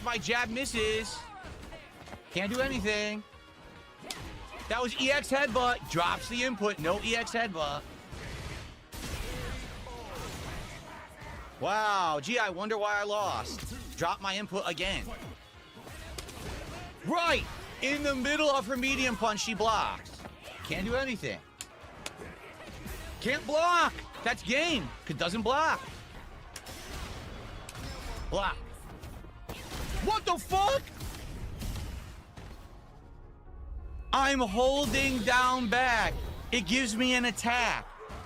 my jab misses. Can't do anything. That was EX headbutt. Drops the input. No EX headbutt. Wow. Gee, I wonder why I lost. Drop my input again. Right. In the middle of her medium punch, she blocks. Can't do anything. Can't block. That's game. It doesn't block. Block. What the fuck? I'm holding down back. It gives me an attack.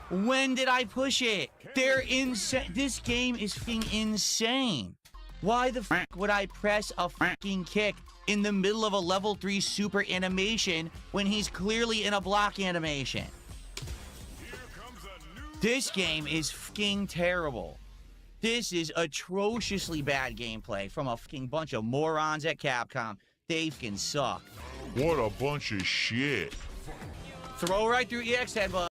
When did I push it? They're insane. This game is fucking insane. Why the fuck would I press a fucking kick in the middle of a level 3 super animation when he's clearly in a block animation? This game is fucking terrible. This is atrociously bad gameplay from a fucking bunch of morons at Capcom. They fucking suck. What a bunch of shit. Throw right through EX headbutt.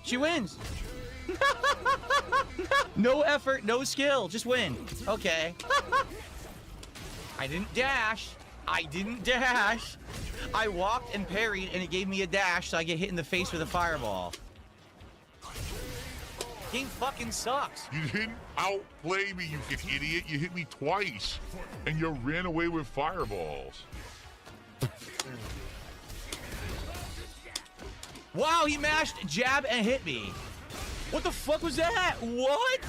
She wins. No effort, no skill, just win. Okay. I didn't dash. I didn't dash. I walked and parried and it gave me a dash so I get hit in the face with a fireball. Game fucking sucks. You didn't outplay me, you idiot. You hit me twice. And you ran away with fireballs. Wow, he mashed jab and hit me. What the fuck was that? What?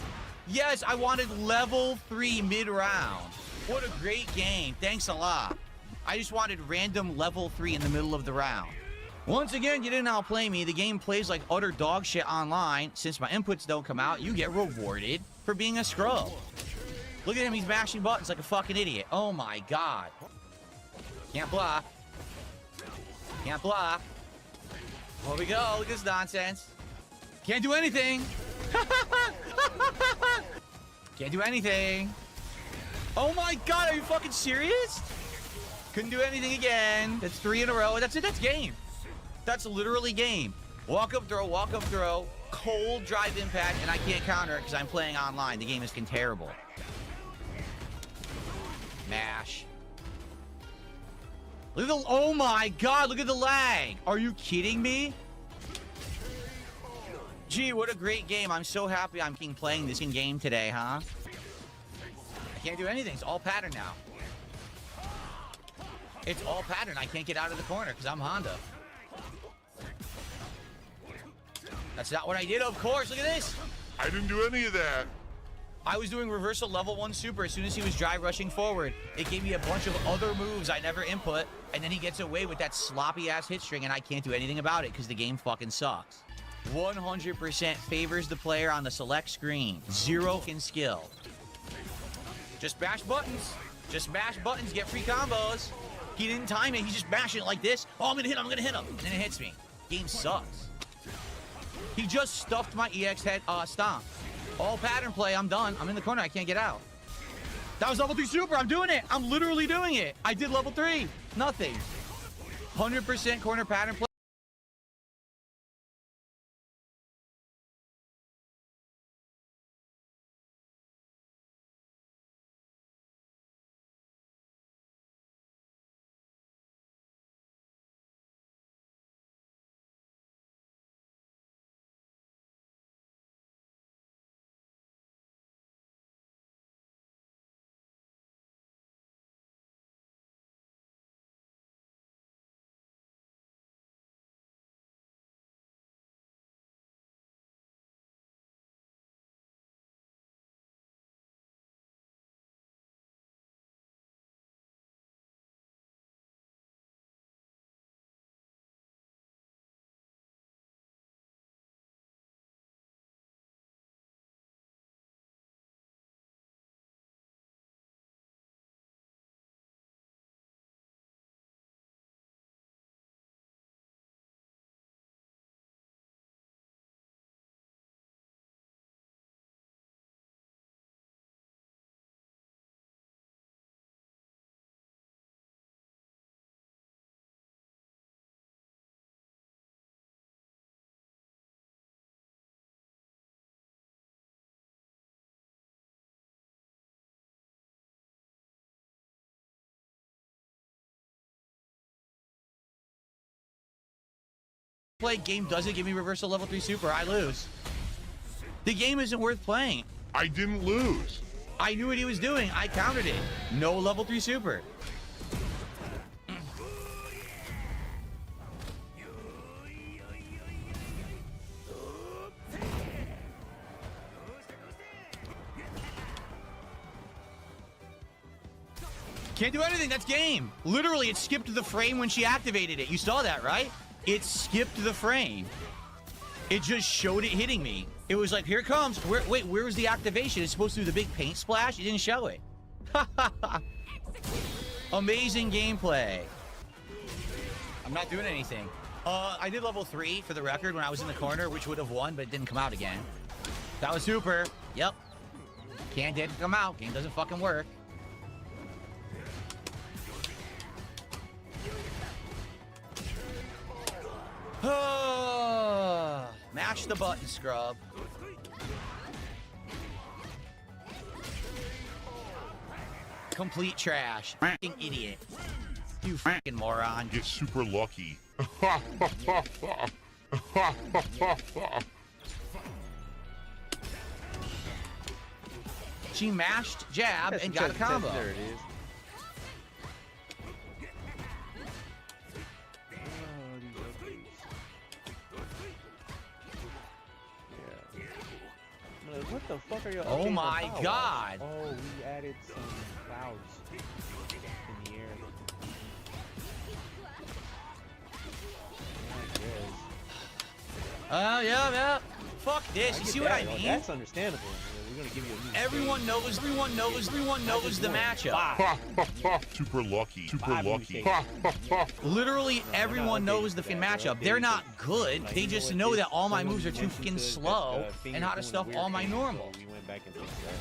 Yes, I wanted level 3 mid-round. What a great game. Thanks a lot. I just wanted random level 3 in the middle of the round. Once again, you didn't outplay me. The game plays like utter dog shit online. Since my inputs don't come out, you get rewarded for being a scrub. Look at him, he's mashing buttons like a fucking idiot. Oh my god. Can't block. Can't block. Here we go. Look at this nonsense. Can't do anything. Can't do anything. Oh my god, are you fucking serious? Couldn't do anything again. That's 3 in a row. That's it. That's game. That's literally game. Walk up throw, cold drive impact, and I can't counter it because I'm playing online. The game is fucking terrible. Mash. Look at the, oh my god, look at the lag. Are you kidding me? Gee, what a great game. I'm so happy I'm playing this in game today, huh? I can't do anything. It's all pattern now. It's all pattern. I can't get out of the corner because I'm Honda. That's not what I did, of course. Look at this. I didn't do any of that. I was doing reversal level 1 super as soon as he was drive rushing forward. It gave me a bunch of other moves I never input, and then he gets away with that sloppy ass hit string, and I can't do anything about it because the game fucking sucks. 100% favors the player on the select screen. 0 in skill. Just bash buttons. Just mash buttons, get free combos. He didn't time it. He's just mashing it like this. Oh, I'm gonna hit him. I'm gonna hit him. And then it hits me. Game sucks. He just stuffed my EX head stomp. All pattern play. I'm done. I'm in the corner. I can't get out. That was level 3 super. I'm doing it. I'm literally doing it. I did level 3. Nothing. 100% corner pattern play. play game doesn't give me reversal level 3 super, I lose. The game isn't worth playing. I didn't lose. I knew what he was doing. I countered it. No level 3 super. Can't do anything. That's game. Literally, it skipped the frame when she activated it. You saw that, right? It skipped the frame. It just showed it hitting me. It was like, here it comes. Wait, where was the activation? It's supposed to do the big paint splash. It didn't show it. Amazing gameplay. I'm not doing anything. I did level 3 for the record when I was in the corner, which would have won, but it didn't come out again. That was super. Yep. Didn't come out. Game doesn't fucking work. Mash the button, scrub. Complete trash. Fucking idiot. You fucking moron. Get super lucky. She mashed jab and got a combo. There it is. What the fuck are you? Oh my god! Oh, we added some clouds in the air. Yeah. Fuck this. You see what I mean? That's understandable. We're gonna give you a new Everyone knows the matchup. Super lucky. Super lucky. Literally everyone knows the matchup. They're not good. They just know that all my moves are too fucking slow and how to stuff all my normal. We went back and fixed that.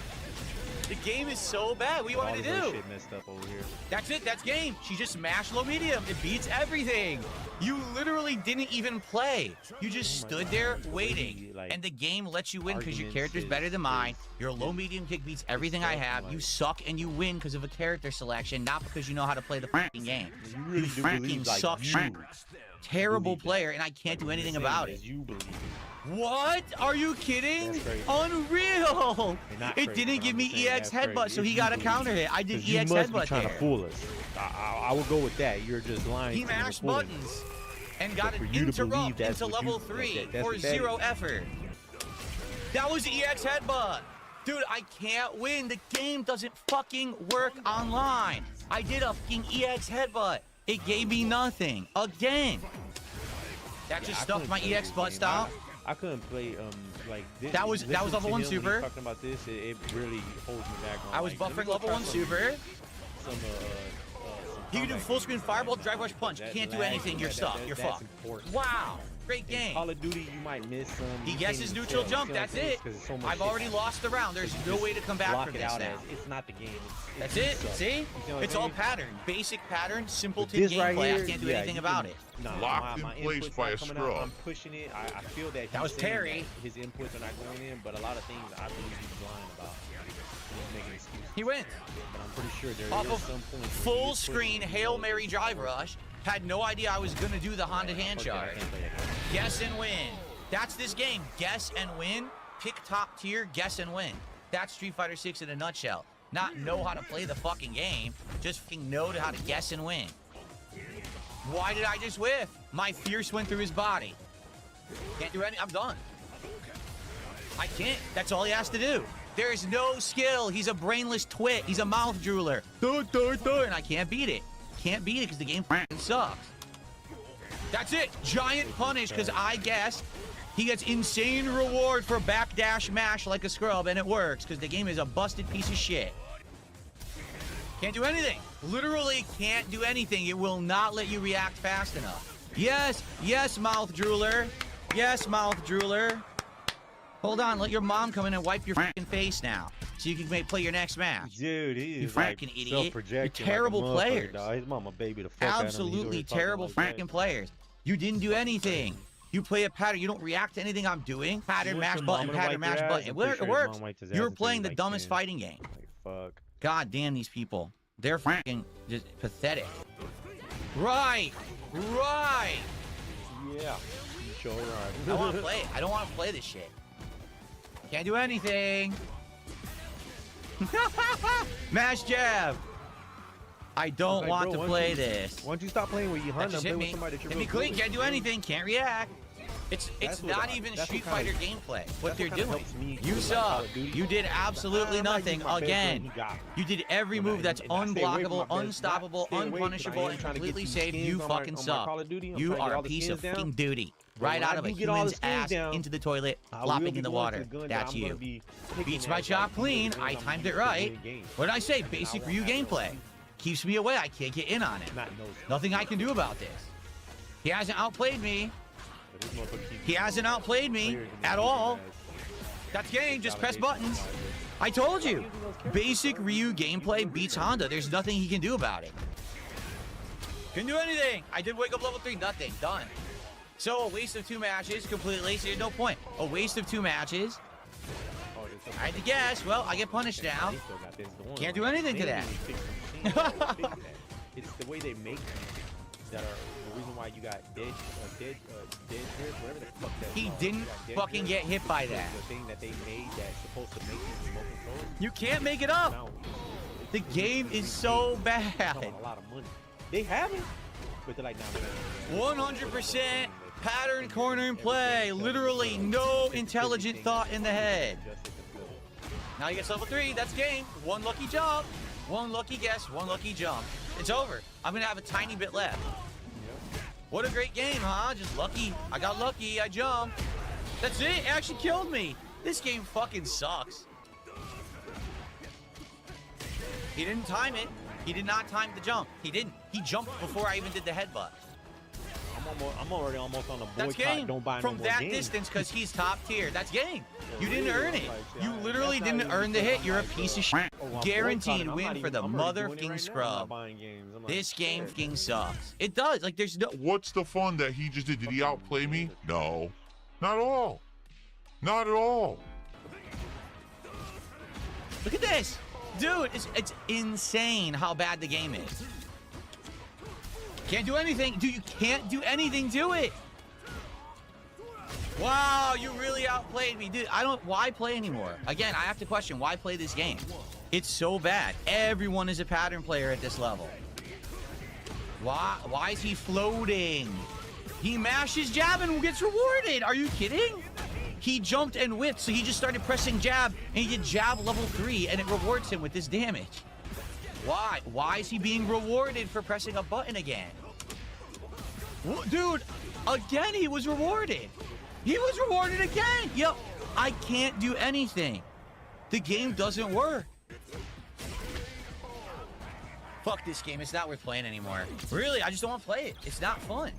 The game is so bad. What do you want me to do? Shit messed up over here. That's it. That's game. She just smashed low medium. It beats everything. You literally didn't even play. You just stood there waiting. And the game lets you win because your character's better than mine. Your low medium kick beats everything I have. You suck and you win because of a character selection, not because you know how to play the fucking game. You freaking suck. Terrible player, and I can't do anything about it. What? Are you kidding? Unreal! It didn't give me EX headbutt, so he got a counter hit. I did EX headbutt there. Trying to fool us. I will go with that. You're just lying. He mashed buttons and got an interrupt into level 3 for 0 effort. That was EX headbutt. Dude, I can't win. The game doesn't fucking work online. I did a fucking EX headbutt. It gave me nothing. Again. That just stuffed my EX butt style. I couldn't play like this. That was level 1 super. Talking about this, it really holds me back. I was buffering level 1 super. You can do full screen fireball, drive rush punch. You can't do anything. You're stuck. You're fucked. Wow. Great game. Call of Duty, you might miss some. He guesses neutral jump. That's it. I've already lost the round. There's no way to come back from this now. It's not the game. That's it. See? It's all pattern. Basic pattern, simpleton gameplay. I can't do anything about it. Locked in place by a scrub. I'm pushing it. I feel that that was Terry. His inputs are not going in, but a lot of things I believe he's lying about. He's making excuses. He wins. But I'm pretty sure there off is of some point full screen Hail Mary drive rush. Had no idea I was going to do the Honda hand charge. Guess and win. That's this game. Guess and win. Pick top tier, guess and win. That's Street Fighter 6 in a nutshell. Not know how to play the fucking game. Just fucking know how to guess and win. Why did I just whiff? My fierce went through his body. Can't do anything. I'm done. I can't. That's all he has to do. There is no skill. He's a brainless twit. He's a mouth drooler. And I can't beat it. Can't beat it because the game fucking sucks. That's it. Giant punish because I guessed. He gets insane reward for backdash mash like a scrub, and it works because the game is a busted piece of shit. Can't do anything. Literally can't do anything. It will not let you react fast enough. Yes, mouth drooler. Yes, mouth drooler. Hold on, let your mom come in and wipe your fucking face now, so you can play your next match. Dude, he is you fucking idiot. You're terrible players. His mama baby the fuck absolutely terrible fucking players. You didn't do anything. You play a pattern. You don't react to anything I'm doing. Pattern, mash button, pattern, mash button. It works. You're playing the dumbest fighting game. Fuck. God damn these people. They're fucking just pathetic. Right. Yeah. Sure. I don't want to play it. I don't want to play this shit. Can't do anything. Mash jab. I don't like, want bro, to play this. Why don't you stop playing with your Honda That just and play hit with me. somebody that you're Hit me real clean. good Can't do with? anything. Can't react. It's That's what not I- even that's Street what kinda- Fighter gameplay. What that's they're what kinda doing. helps me You with, like, suck. Call of Duty. You did absolutely I'm not nothing using my best again. friend, he got me. You did every When I- move that's and I stay away from unblockable, my best- unstoppable, not stay away 'cause I am unpunishable, and trying to get completely some safe. skins You on my- fucking on my suck. Call of Duty. I'm You trying to get are all a the piece skins of down. fucking duty. But Right when out I of a do get all the human's skins ass down, into the toilet, I will flopping be in the going to water. gun that That's I'm gonna you. be picking Beats at, my like, chop these clean. games I I'm timed used it to right. winning games. What did I say? And I Basic won't Ryu have no gameplay. excuse. Keeps me away. I can't get in on it. Not no. Nothing I can do about this. He hasn't outplayed me. But this motherfucker keeps He hasn't outplayed me players in the at game all. as That's game. Just press validation buttons. of I told you. Basic Ryu gameplay beats Honda. There's nothing he can do about it. Can do anything. I did wake up level 3. Nothing. Done. So a waste of 2 matches completely. So there's no point. A waste of 2 matches. Oh, this- I had to guess. Well, I get punished now. They still got this going. Can't do Like, anything to they that. didn't even fix the machine. They didn't fix that. It's the way they make things that are the reason why you got dead drift, whatever the fuck that. He called. didn't You got dead fucking drift get hit by because that. The thing that they made that's supposed to make these remote controls. You can't make it up. Now, The game is so bad. a lot of money. They have it, but they're like, nah, 100% pattern corner and play. Literally no intelligent thought in the head. Now he gets level 3. That's game. 1 lucky jump. 1 lucky guess. 1 lucky jump. It's over. I'm going to have a tiny bit left. What a great game, huh? Just lucky. I got lucky. I jumped. That's it. It actually killed me. This game fucking sucks. He didn't time it. He did not time the jump. He didn't. He jumped before I even did the headbutt. I'm already almost on the That's boycott. game. Don't buy From no more that games. distance because he's top tier. That's game. You didn't really, earn it. like, You yeah, literally that's not didn't even earn the because hit. I'm You're a like, piece of oh, shit. I'm Guaranteed boycotting. I'm win not for the even- I'm already doing it motherfucking right now. I'm not scrub. buying games. I'm like, This game yeah. fucking sucks. It does. Like, there's no... What's the fun that he just did? Did he outplay me? No. Not at all. Not at all. Look at this. Dude, it's insane how bad the game is. Can't do anything. Dude, you can't do anything to it. Wow, you really outplayed me. Dude, why play anymore? Again, I have to question, why play this game? It's so bad. Everyone is a pattern player at this level. Why is he floating? He mashes jab and gets rewarded. Are you kidding? He jumped and whipped, so he just started pressing jab, and he did jab level 3, and it rewards him with this damage. Why? Why is he being rewarded for pressing a button again? Dude, again he was rewarded. He was rewarded again. Yo, I can't do anything. The game doesn't work. Fuck this game. It's not worth playing anymore. Really, I just don't want to play it. It's not fun.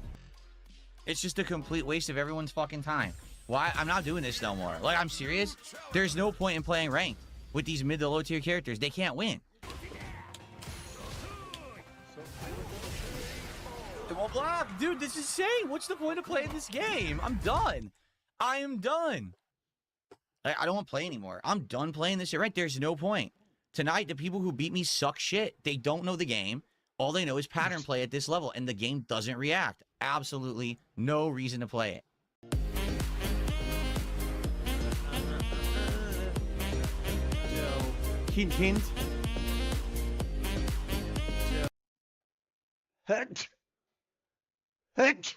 It's just a complete waste of everyone's fucking time. Why? I'm not doing this no more. Like, I'm serious. There's no point in playing ranked with these mid to low tier characters. They can't win. It won't block. Dude, this is insane. What's the point of playing this game? I'm done. I am done. I don't want to play anymore. I'm done playing this shit. Right? There's no point. Tonight, the people who beat me suck shit. They don't know the game. All they know is pattern play at this level, and the game doesn't react. Absolutely no reason to play it. Hint, hint. Hint. Hint.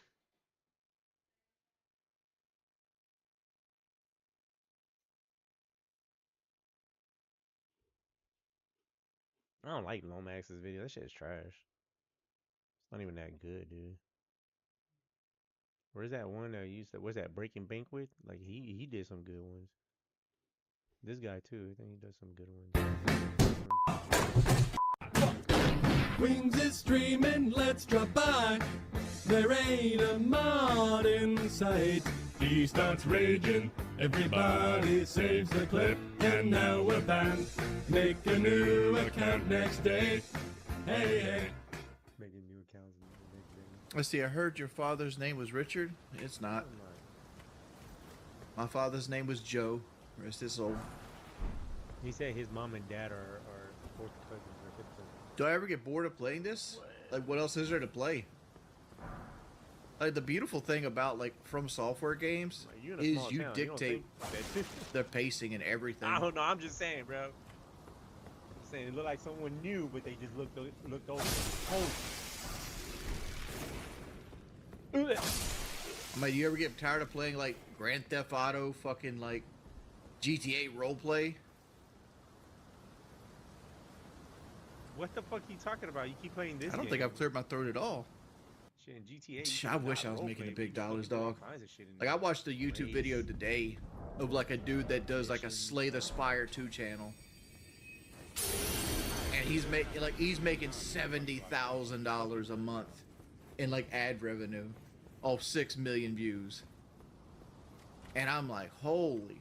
I don't like Lomax's video. That shit is trash. It's not even that good, dude. Where's that one that used to? Where's that Breaking Banquet? Like he did some good ones. This guy too. I think he does some good ones. Wings is streaming, let's drop by. There ain't a mod in sight. He starts raging, everybody saves the clip, and now we're banned. Make a new account next day. Hey, hey. Making new accounts and next day. Let's see, I heard your father's name was Richard. It's not. My father's name was Joe. Rest his soul. He said his mom and dad are fourth cousins or fifth cousins. Do I ever get bored of playing this? Like, what else is there to play? Like the beautiful thing about like From Software games Like, you in a is small you town, dictate don't think that- the pacing and everything. I don't know. I'm just saying, bro. I'm saying it looked like someone new, but they just looked over. Oh. I mean, you ever get tired of playing like Grand Theft Auto, fucking like GTA roleplay? What the fuck are you talking about? You keep playing this. I don't think I've cleared my throat at all. Shit in GTA. you I can wish do I was role making play, the but big you fucking dollars, do all dog. kinds of shit in Like I there. watched a YouTube Race. video today of like a dude that does like a Slay the Spire 2 channel. And he's making $70,000 a month in like ad revenue off 6 million views. And I'm like, holy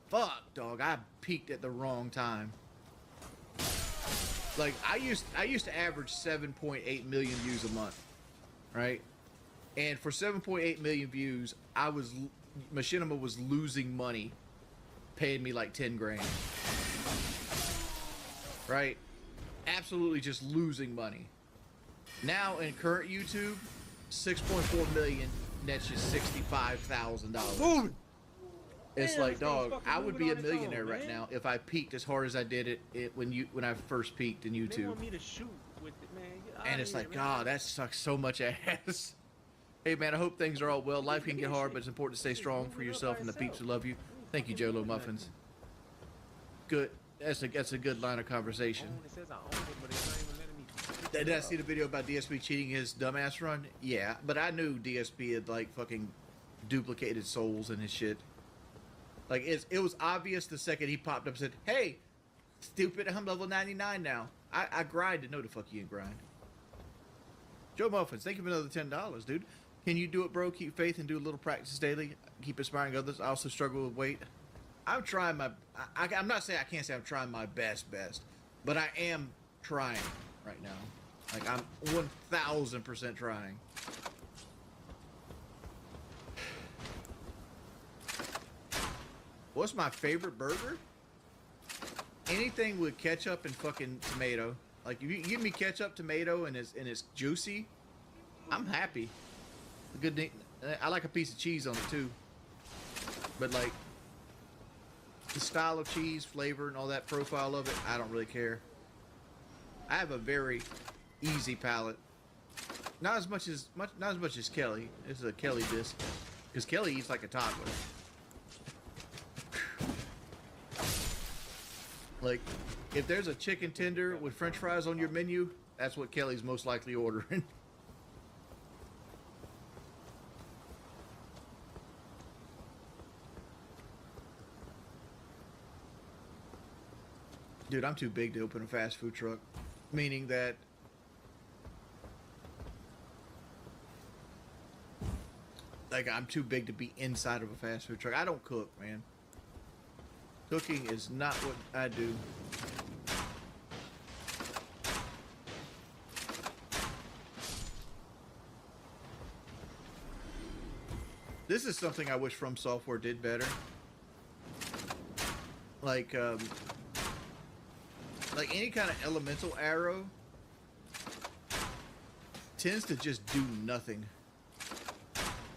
fuck, dog, I peaked at the wrong time. Like I used to average 7.8 million views a month, right? And for 7.8 million views, Machinima was losing money, paying me like 10 grand. Right? Absolutely just losing money. Now in current YouTube, 6.4 million nets you $65,000. It's Damn, like, this thing's dog, fucking I would moving be a on its millionaire own, right man. now if I peaked as hard as I did it when I first peaked in They YouTube. want me to shoot with it, man. Get And outta it's here, like, man. God, that sucks so much ass. Hey man, I hope things are all well. Life can get hard, but it's important to stay strong for yourself and the peeps who love you. Thank you, Jolo Muffins. Good. That's a good line of conversation. It says I own it, but it's not even letting me. Did I see the video about DSP cheating his dumbass run? Yeah, but I knew DSP had like fucking duplicated souls and his shit. Like it was obvious the second he popped up and said, "Hey, stupid, I'm level 99 now. I grinded." No, the fuck you didn't grind. Joe Muffins, thank you for another $10, dude. Can you do it, bro? Keep faith and do a little practice daily. Keep inspiring others. I also struggle with weight. I'm trying my. I'm not saying I can't say I'm trying my best, but I am trying right now. Like I'm 1,000% trying. What's my favorite burger? Anything with ketchup and fucking tomato. Like if you give me ketchup, tomato, and it's juicy, I'm happy. Good. I like a piece of cheese on it too. But like the style of cheese, flavor, and all that profile of it, I don't really care. I have a very easy palate. Not as much as Kelly. This is a Kelly disc, because Kelly eats like a toddler. Like, if there's a chicken tender with French fries on your menu, that's what Kelly's most likely ordering. Dude, I'm too big to open a fast food truck. Meaning that like I'm too big to be inside of a fast food truck. I don't cook, man. Cooking is not what I do. This is something I wish From Software did better. Like any kind of elemental arrow tends to just do nothing.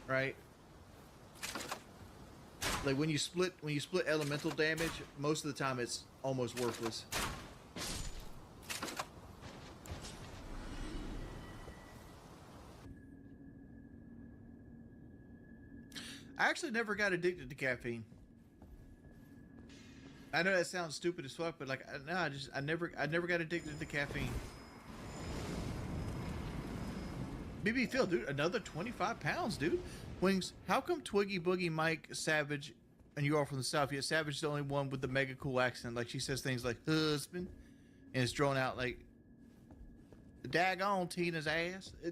Right? Like when you split elemental damage, most of the time it's almost worthless. I actually never got addicted to caffeine. I know that sounds stupid as fuck, but like no, I never got addicted to caffeine. BB Phil, dude, another 25 pounds, dude. Wings, how come Twiggy Boogie Mike Savage and you are from the South, yet Savage is the only one with the mega cool accent? Like she says things like husband and it's drawn out like daggone Tina's ass. I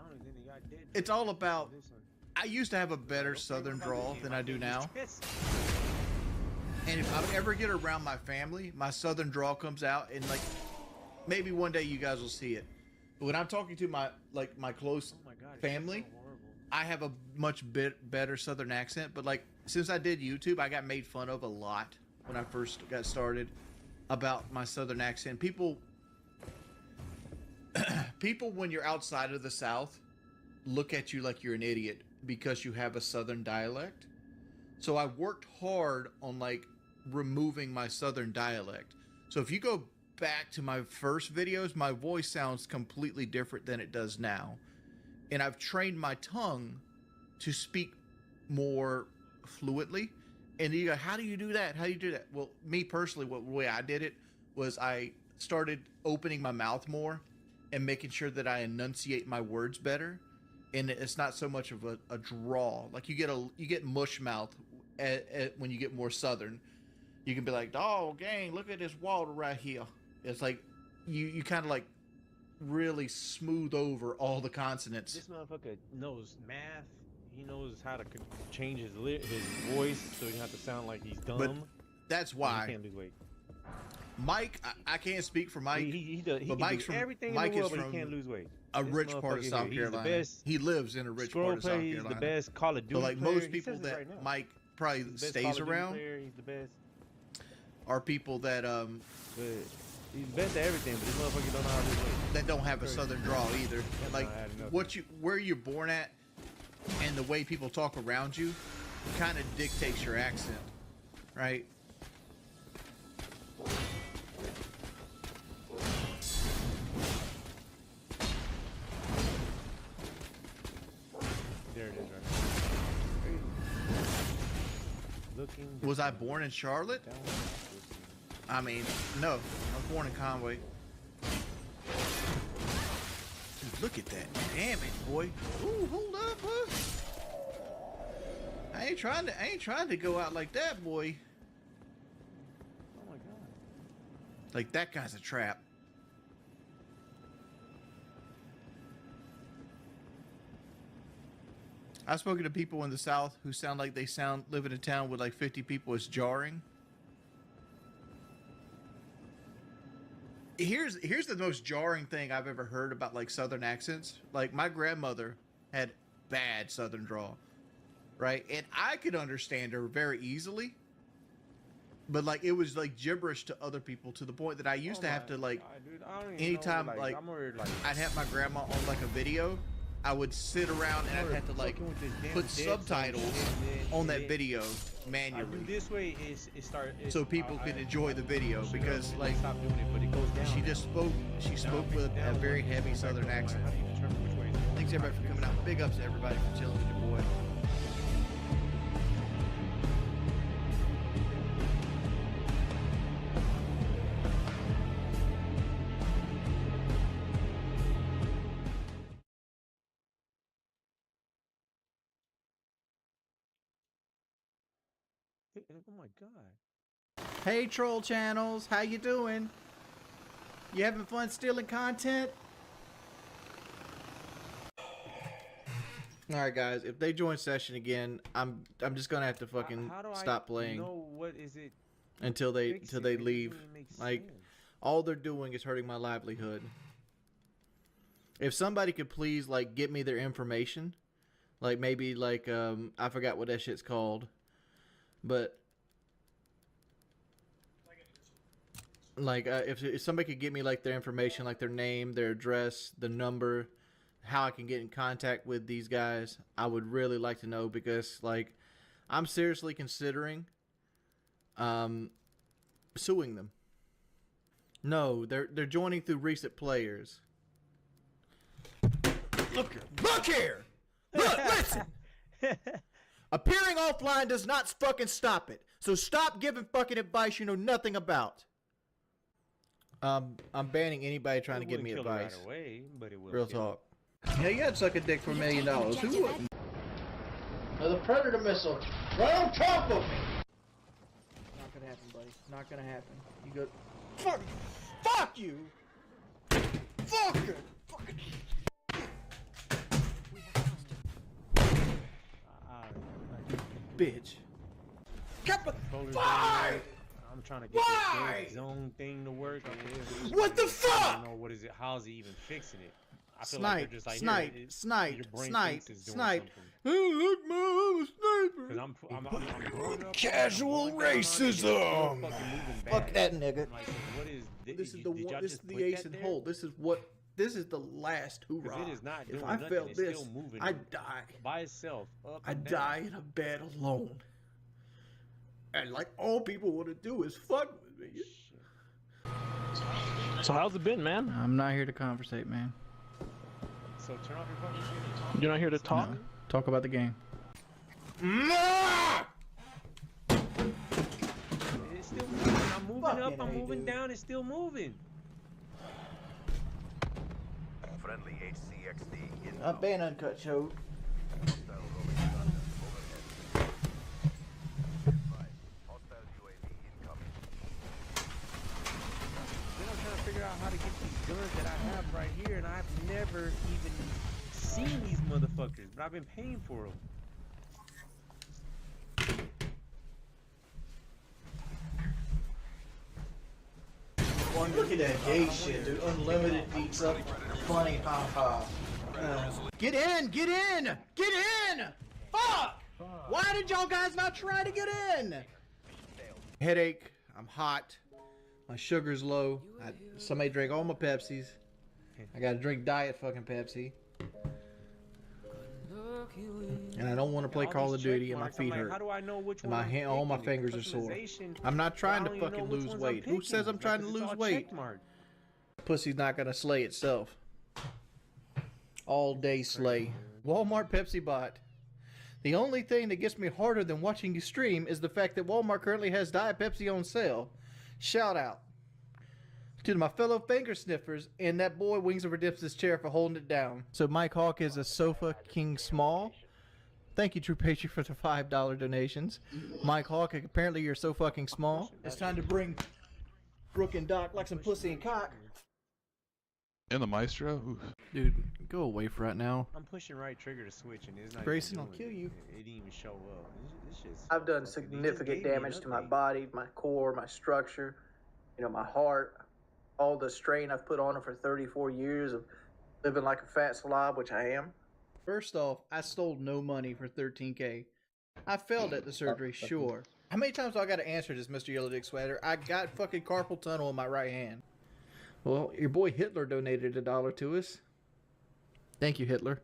don't even think they got dead. It's all about, I used to have a better southern drawl than I do now. And if I ever get around my family, my southern drawl comes out, and like maybe one day you guys will see it. But when I'm talking to my close family, I have a much better southern accent. But like since I did YouTube, I got made fun of a lot when I first got started about my southern accent. People when you're outside of the South look at you like you're an idiot because you have a Southern dialect. So I worked hard on like removing my Southern dialect. So if you go back to my first videos, my voice sounds completely different than it does now. And I've trained my tongue to speak more fluently. And you go, how do you do that? How do you do that? Well, me personally, the way I did it was I started opening my mouth more and making sure that I enunciate my words better. And it's not so much of a draw. Like you get mush mouth when you get more Southern. You can be like, oh, gang, look at this water right here. It's like you kind of like really smooth over all the consonants. This motherfucker knows math. He knows how to change his voice so he doesn't have to sound like he's dumb. But that's why. He can't lose weight. Mike, I can't speak for Mike. He does. He but can Mike's do from everything Mike in the is world, but from he can't lose weight. a This rich part of motherfucker South here, Carolina. He's the best. He lives in a rich part of South He's Carolina. the best Call of Duty So like player. most He people says this that right now. Mike probably He's the best stays Call of Duty around player, he's the best. are people that But he's the best at everything, but this motherfucker don't know how to lose weight. that don't have a Southern draw either. And like not adding up. where you're born at and the way people talk around you kind of dictates your accent, right? There it is right now. Looking. Was I born in Charlotte? down. I mean, no. I was born in Conway. Dude, look at that damage, boy. Ooh, hold up, boy. I ain't trying to go out like that, boy. Oh my god. Like that guy's a trap. I've spoken to people in the South who sound like they live in a town with like 50 people. It's jarring. Here's the most jarring thing I've ever heard about like Southern accents. Like my grandmother had bad Southern drawl, right? And I could understand her very easily. But like it was like gibberish to other people to the point that I used to have to like Dude, I don't even anytime know, like I'm worried, like I'd have my grandma on like a video, I would sit around and I'd have to like put subtitles on that video I manually do this way so people could enjoy the video because like stop doing it, but it goes down. she spoke with a very heavy Southern accent. How do you determine which way? Thanks everybody for coming out. Big ups to everybody for chilling with your boy. Oh my god. Hey troll channels, how you doing? You having fun stealing content? All right, guys. If they join session again, I'm just gonna have to fucking How do stop I playing know what is it? until they fix till it? they It doesn't leave. even make Like sense. all they're doing is hurting my livelihood. If somebody could please like get me their information, like maybe like I forgot what that shit's called, but like if somebody could get me like their information, like their name, their address, the number, how I can get in contact with these guys, I would really like to know because like I'm seriously considering suing them. No, they're joining through recent players. Look here! Look, listen! Appearing offline does not fucking stop it. So stop giving fucking advice you know nothing about. I'm banning anybody trying to give me advice. Right away, but it will Real kill. talk. Yeah, you had to suck a dick for $1 million. Who wouldn't? The Predator missile right on top of me. Not gonna happen, buddy. Not gonna happen. You go. Fuck you. Fuck it. Fucking. Bitch. Why? I'm trying to get this dead zone thing to work. What the I fuck? don't know what is it. How's he even fixing it? I feel Snipe, like they're just like, your brain thinks it's doing snipe. something. Oh, look, Mom, sniper. Cause I'm going up, Casual I'm going down, racism. it's fucking moving Fuck bad. that nigga. I'm like, so what is This is did the y'all one. This just is the put ace that and there? hold. This this is the last hoorah. Because it is not If doing I nothing. felt It's this, still moving I'd die. by itself. Up I'd and down. die in a bed alone. And like all people want to do is fuck with me. Shit. So how's it been, man? I'm not here to conversate, man. So turn off your fucking screen. You're not here to talk? No. Talk about the game. It's still moving. I'm moving up. Fucking I'm A, moving dude. down. It's still moving. Friendly HCXD I've been uncut show. hostile UAV incoming. Then I'm trying to figure out how to get these guns that I have right here, and I've never even seen these motherfuckers, but I've been paying for them. Look at that gay shit, dude. Unlimited beats up. Funny, ha. Get in! Get in! Get in! Fuck! Why did y'all guys not try to get in? Headache. I'm hot. My sugar's low. Somebody drank all my Pepsis. I gotta drink diet fucking Pepsi. And I don't want to play All Call these of Duty check and my marks, I'm feet like, hurt. How do I know which And one my I'm hand, all my picking? fingers are sore. Customization, I'm not trying I to don't even know fucking which lose ones I'm weight. Who says picking, I'm trying to because it's lose all weight? checkmarked. Pussy's not gonna slay itself. All day slay. Walmart Pepsi bot. The only thing that gets me harder than watching you stream is the fact that Walmart currently has Diet Pepsi on sale. Shout out to my fellow finger sniffers and that boy Wings Over Dips' chair for holding it down. So Mike Hawk is a Sofa King Small. Thank you, True Patriot, for the $5 donations. Mike Hawk, apparently you're so fucking small. It's time to bring Brooke and Doc like some pussy and cock. And the Maestro? Ooh. Dude, go away for right now. I'm pushing right trigger to switch, and it's not. Grayson, even I'll doing kill you. It didn't even show up. This shit's I've done fucking- they just significant gave me an damage to my update. body, my core, my structure, my heart, all the strain I've put on it for 34 years of living like a fat slob, which I am. First off, I stole no money for $13K. I failed at the surgery, sure. How many times do I got to answer this, Mr. Yellow Dick Sweater? I got fucking carpal tunnel in my right hand. Well, your boy Hitler donated $1 to us. Thank you, Hitler,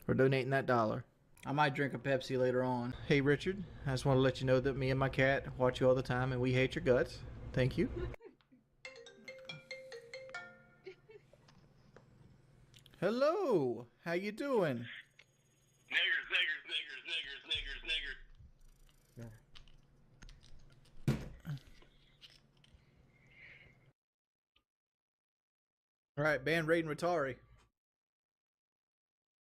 for donating that $1. I might drink a Pepsi later on. Hey, Richard, I just want to let you know that me and my cat watch you all the time and we hate your guts. Thank you. Hello, how you doing? All right, ban Raiden Ratari.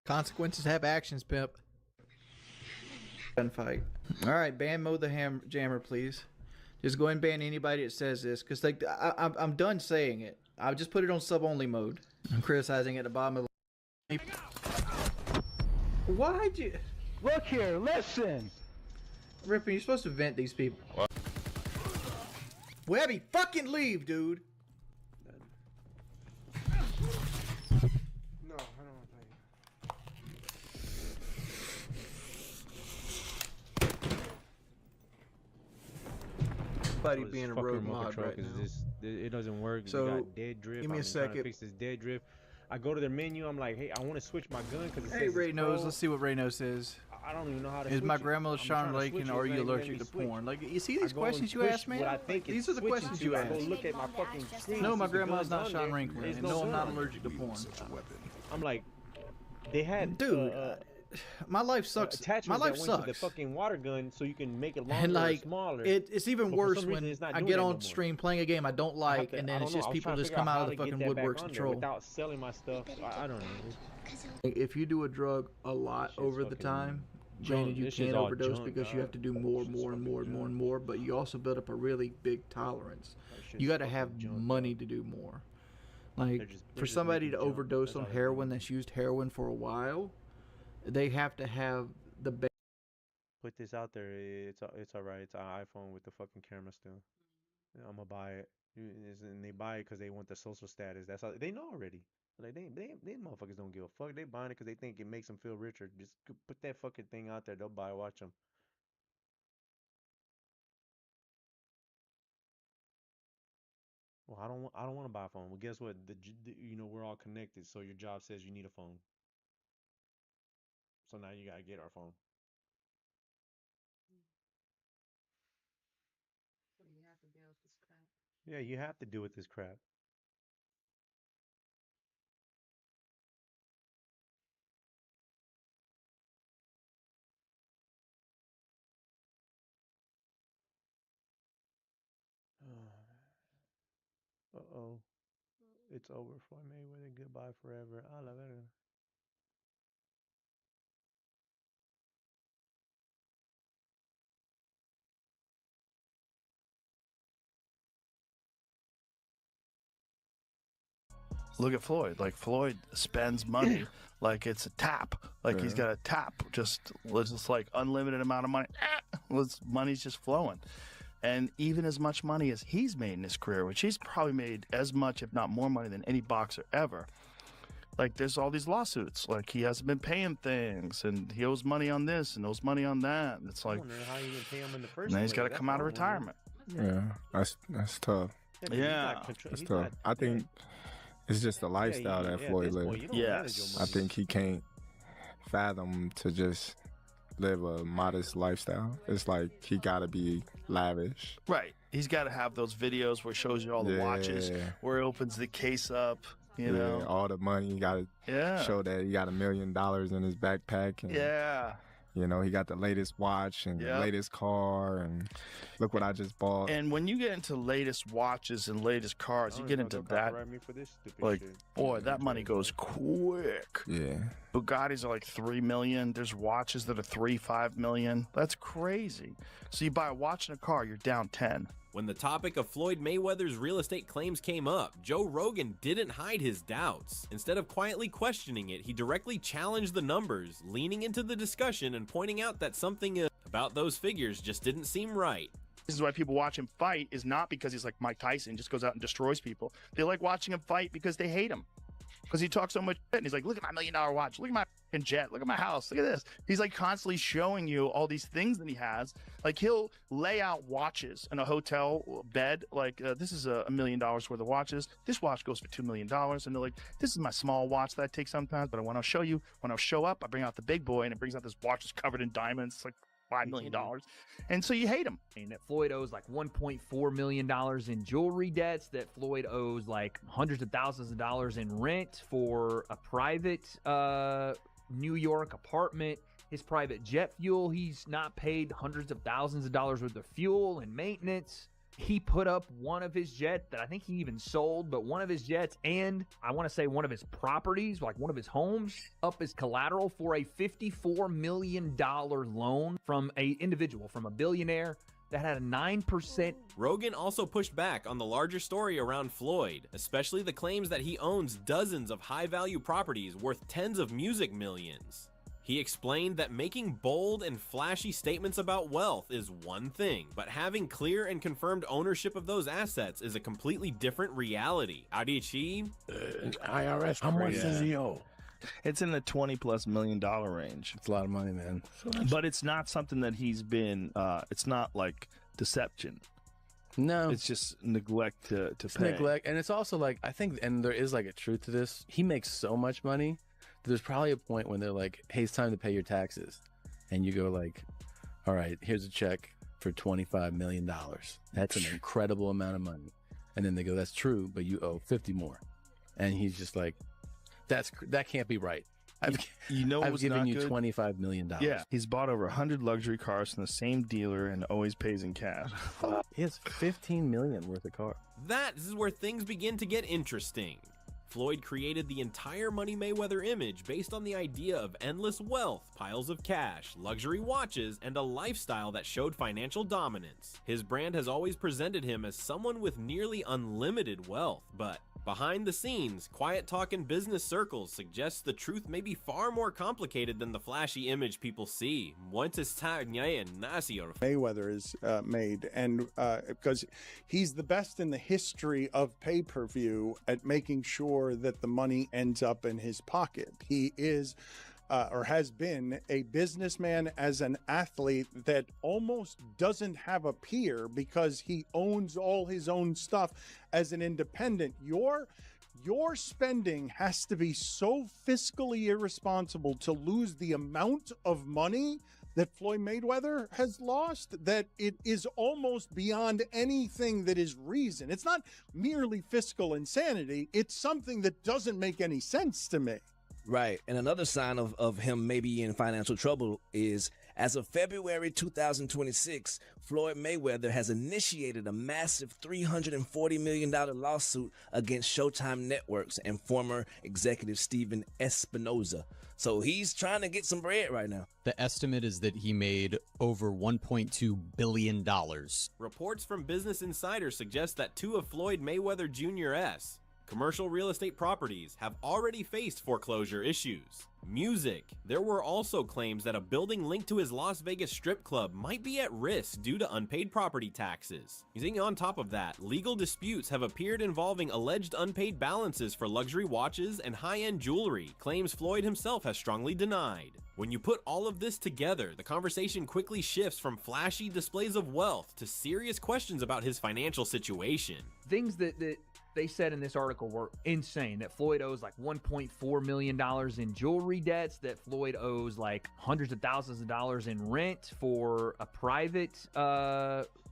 Consequences have actions, pimp. Gunfight. All right, ban Mo the Jammer, please. Just go ahead and ban anybody that says this, because like I'm done saying it. I'll just put it on sub-only mode. I'm criticizing at the bottom of the... Why'd you... Look here, listen! Rippin', you're supposed to vent these people. What? Webby, fucking leave, dude! No, I don't want to Buddy being a road mod right now. It doesn't work. So, We got dead drift. give me a I've been trying to second. fix this dead drift. I go to their menu. I'm like, hey, I want to switch my gun because it Hey, says Ray it's knows. pro. Let's see what Ray knows says. I don't even know how to. Is switch my it. grandmother I'm Sean trying to Lake switch and it, are it's you not even letting allergic me to switch. porn? Like, you see I these go and questions you push ask, man? what I think These it's are the switching questions to. you I go ask. look at my fucking screen. No, see my if the grandma's gun's not on Sean there. Wrinkler. There's And no, I'm gun not on it. allergic to porn. I'm like, they had Dude, my life sucks. attachments My life that went to the sucks. fucking water gun so you can make it longer And like, or smaller. it's even But for worse some reason when it's not I doing get that on no more. stream playing a game I don't I have like, to- and I then don't it's know. just I was people trying to just figure come out how of the to get fucking that back woodworks on to there troll. without selling my stuff. I don't know. If you do a drug a lot Shit's over the fucking time, junk. granted you This shit's can all overdose junk, because you dog. have to do more and Shit's more and fucking more and more and junk. more, but you also build up a really big tolerance. That shit's You got to fucking have junk, money dog. to do more. They're Like, just for somebody to making junk. overdose That's on all they're heroin doing. that's used heroin for a while, they have to have the best. Put this out there. It's alright. It's an iPhone with the fucking camera still. I'm gonna buy it. And they buy it because they want the social status. That's all they know already. Like they motherfuckers don't give a fuck. They buying it because they think it makes them feel richer. Just put that fucking thing out there. They'll buy it. Watch them. Well, I don't want to buy a phone. Well, guess what? You know, we're all connected, so your job says you need a phone. So now you gotta get our phone. Yeah, you have to deal with this crap. Uh-oh. It's over for Mayweather. Goodbye forever. I love it. Look at Floyd. Like, Floyd spends money like it's a tap. Like, he's got a tap. Just like unlimited amount of money. Money's just flowing. And even as much money as he's made in his career, which he's probably made as much, if not more money than any boxer ever. Like, there's all these lawsuits. Like, he hasn't been paying things, and he owes money on this and owes money on that. And it's like, I wonder how you can pay him in the first and then he's place. got to That's come out of what I'm retirement. Yeah, that's tough. but he's Yeah. not That's he's tough. not- I think it's just the lifestyle yeah, that at Floyd this point, lives. you don't manage your Yes. I money. think he can't fathom to just live a modest lifestyle. It's like he gotta be lavish. Right. He's got to have those videos where it shows you all the watches, Yeah. where he opens the case up, you know? all the money. You gotta Yeah. show that he got $1 million in his backpack. And, Yeah. you know, he got the latest watch and the Yep. latest car. And look what I just bought. And when you get into latest watches and latest cars, you get into that. Me for this stupid Like, shit. boy, that money goes quick. Yeah. Bugattis are like 3 million. There's watches that are 3-5 million. That's crazy. So you buy a watch and a car, you're down 10. When the topic of Floyd Mayweather's real estate claims came up, Joe Rogan didn't hide his doubts. Instead of quietly questioning it, he directly challenged the numbers, leaning into the discussion and pointing out that something about those figures just didn't seem right. This is why people watch him fight, is not because he's like Mike Tyson, just goes out and destroys people. They like watching him fight because they hate him. Because he talks so much shit, and he's like, look at my $1 million watch, look at my fucking jet, look at my house, look at this. He's like constantly showing you all these things that he has. Like, he'll lay out watches in a hotel bed, like, this is $1 million worth of watches. This watch goes for $2 million. And they're like, this is my small watch that I take sometimes, but when I'll show you, when I'll show up, I bring out the big boy, and it brings out this watch that's covered in diamonds. It's like $5 million. And so you hate him. And that Floyd owes like $1.4 million in jewelry debts, that Floyd owes like hundreds of thousands of dollars in rent for a private New York apartment. His private jet fuel, he's not paid hundreds of thousands of dollars worth of fuel and maintenance. He put up one of his jets that I think he even sold, but one of his jets and I want to say one of his properties, like one of his homes, up as collateral for a $54 million loan from a individual, from a billionaire that had a 9%. Rogan also pushed back on the larger story around Floyd, especially the claims that he owns dozens of high-value properties worth tens of music millions. He explained that making bold and flashy statements about wealth is one thing, but having clear and confirmed ownership of those assets is a completely different reality. Adichie? IRS, how much does he owe? It's in the $20+ million range. It's a lot of money, man. But it's not something that he's been, it's not like deception. No. It's just neglect to pay. Neglect. And it's also like, I think, and there is like a truth to this. He makes so much money. There's probably a point when they're like, hey, it's time to pay your taxes. And you go like, all right, here's a check for $25 million. That's an incredible amount of money. And then they go, that's true, but you owe 50 more. And he's just like, that can't be right. I've given you $25 million. Yeah, he's bought over 100 luxury cars from the same dealer and always pays in cash. He has $15 million worth of car. That is where things begin to get interesting. Floyd created the entire Money Mayweather image based on the idea of endless wealth, piles of cash, luxury watches, and a lifestyle that showed financial dominance. His brand has always presented him as someone with nearly unlimited wealth, but behind the scenes, quiet talk in business circles suggests the truth may be far more complicated than the flashy image people see. Mayweather is made, and because he's the best in the history of pay-per-view at making sure that the money ends up in his pocket. He is or has been a businessman as an athlete that almost doesn't have a peer because he owns all his own stuff as an independent. Your spending has to be so fiscally irresponsible to lose the amount of money that Floyd Mayweather has lost that it is almost beyond anything that is reason. It's not merely fiscal insanity. It's something that doesn't make any sense to me. Right. And another sign of him maybe in financial trouble is, as of February 2026, Floyd Mayweather has initiated a massive $340 million lawsuit against Showtime Networks and former executive Steven Espinoza. So he's trying to get some bread right now. The estimate is that he made over $1.2 billion. Reports from Business Insider suggest that two of Floyd Mayweather Jr.'s commercial real estate properties have already faced foreclosure issues. Music. There were also claims that a building linked to his Las Vegas strip club might be at risk due to unpaid property taxes. Using on top of that, legal disputes have appeared involving alleged unpaid balances for luxury watches and high-end jewelry, claims Floyd himself has strongly denied. When you put all of this together, the conversation quickly shifts from flashy displays of wealth to serious questions about his financial situation. Things that they said in this article were insane, that Floyd owes like $1.4 million in jewelry debts, that Floyd owes like hundreds of thousands of dollars in rent for a private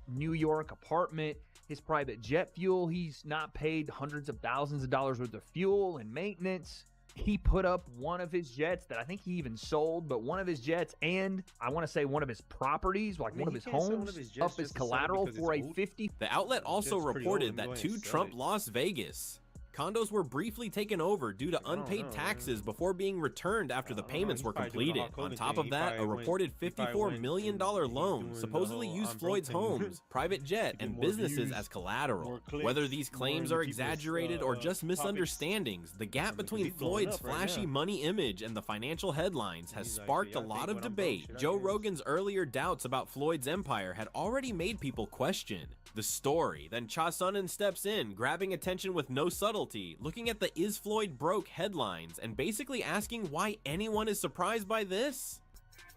New York apartment, his private jet fuel. He's not paid hundreds of thousands of dollars worth of fuel and maintenance. He put up one of his jets that I think he even sold, but one of his jets and I want to say one of his properties, like one of his homes, up as collateral for a 50. The outlet also reported that two Trump Las Vegas condos were briefly taken over due to unpaid taxes before being returned after the payments were completed. On top of that, a reported $54 million loan supposedly used Floyd's homes, private jet, and businesses as collateral. Whether these claims are exaggerated or just misunderstandings, the gap between Floyd's flashy money image and the financial headlines has sparked a lot of debate. Joe Rogan's earlier doubts about Floyd's empire had already made people question the story. Then Cha Sonnen steps in, grabbing attention with no subtlety, looking at the "Is Floyd broke?" headlines and basically asking why anyone is surprised by this.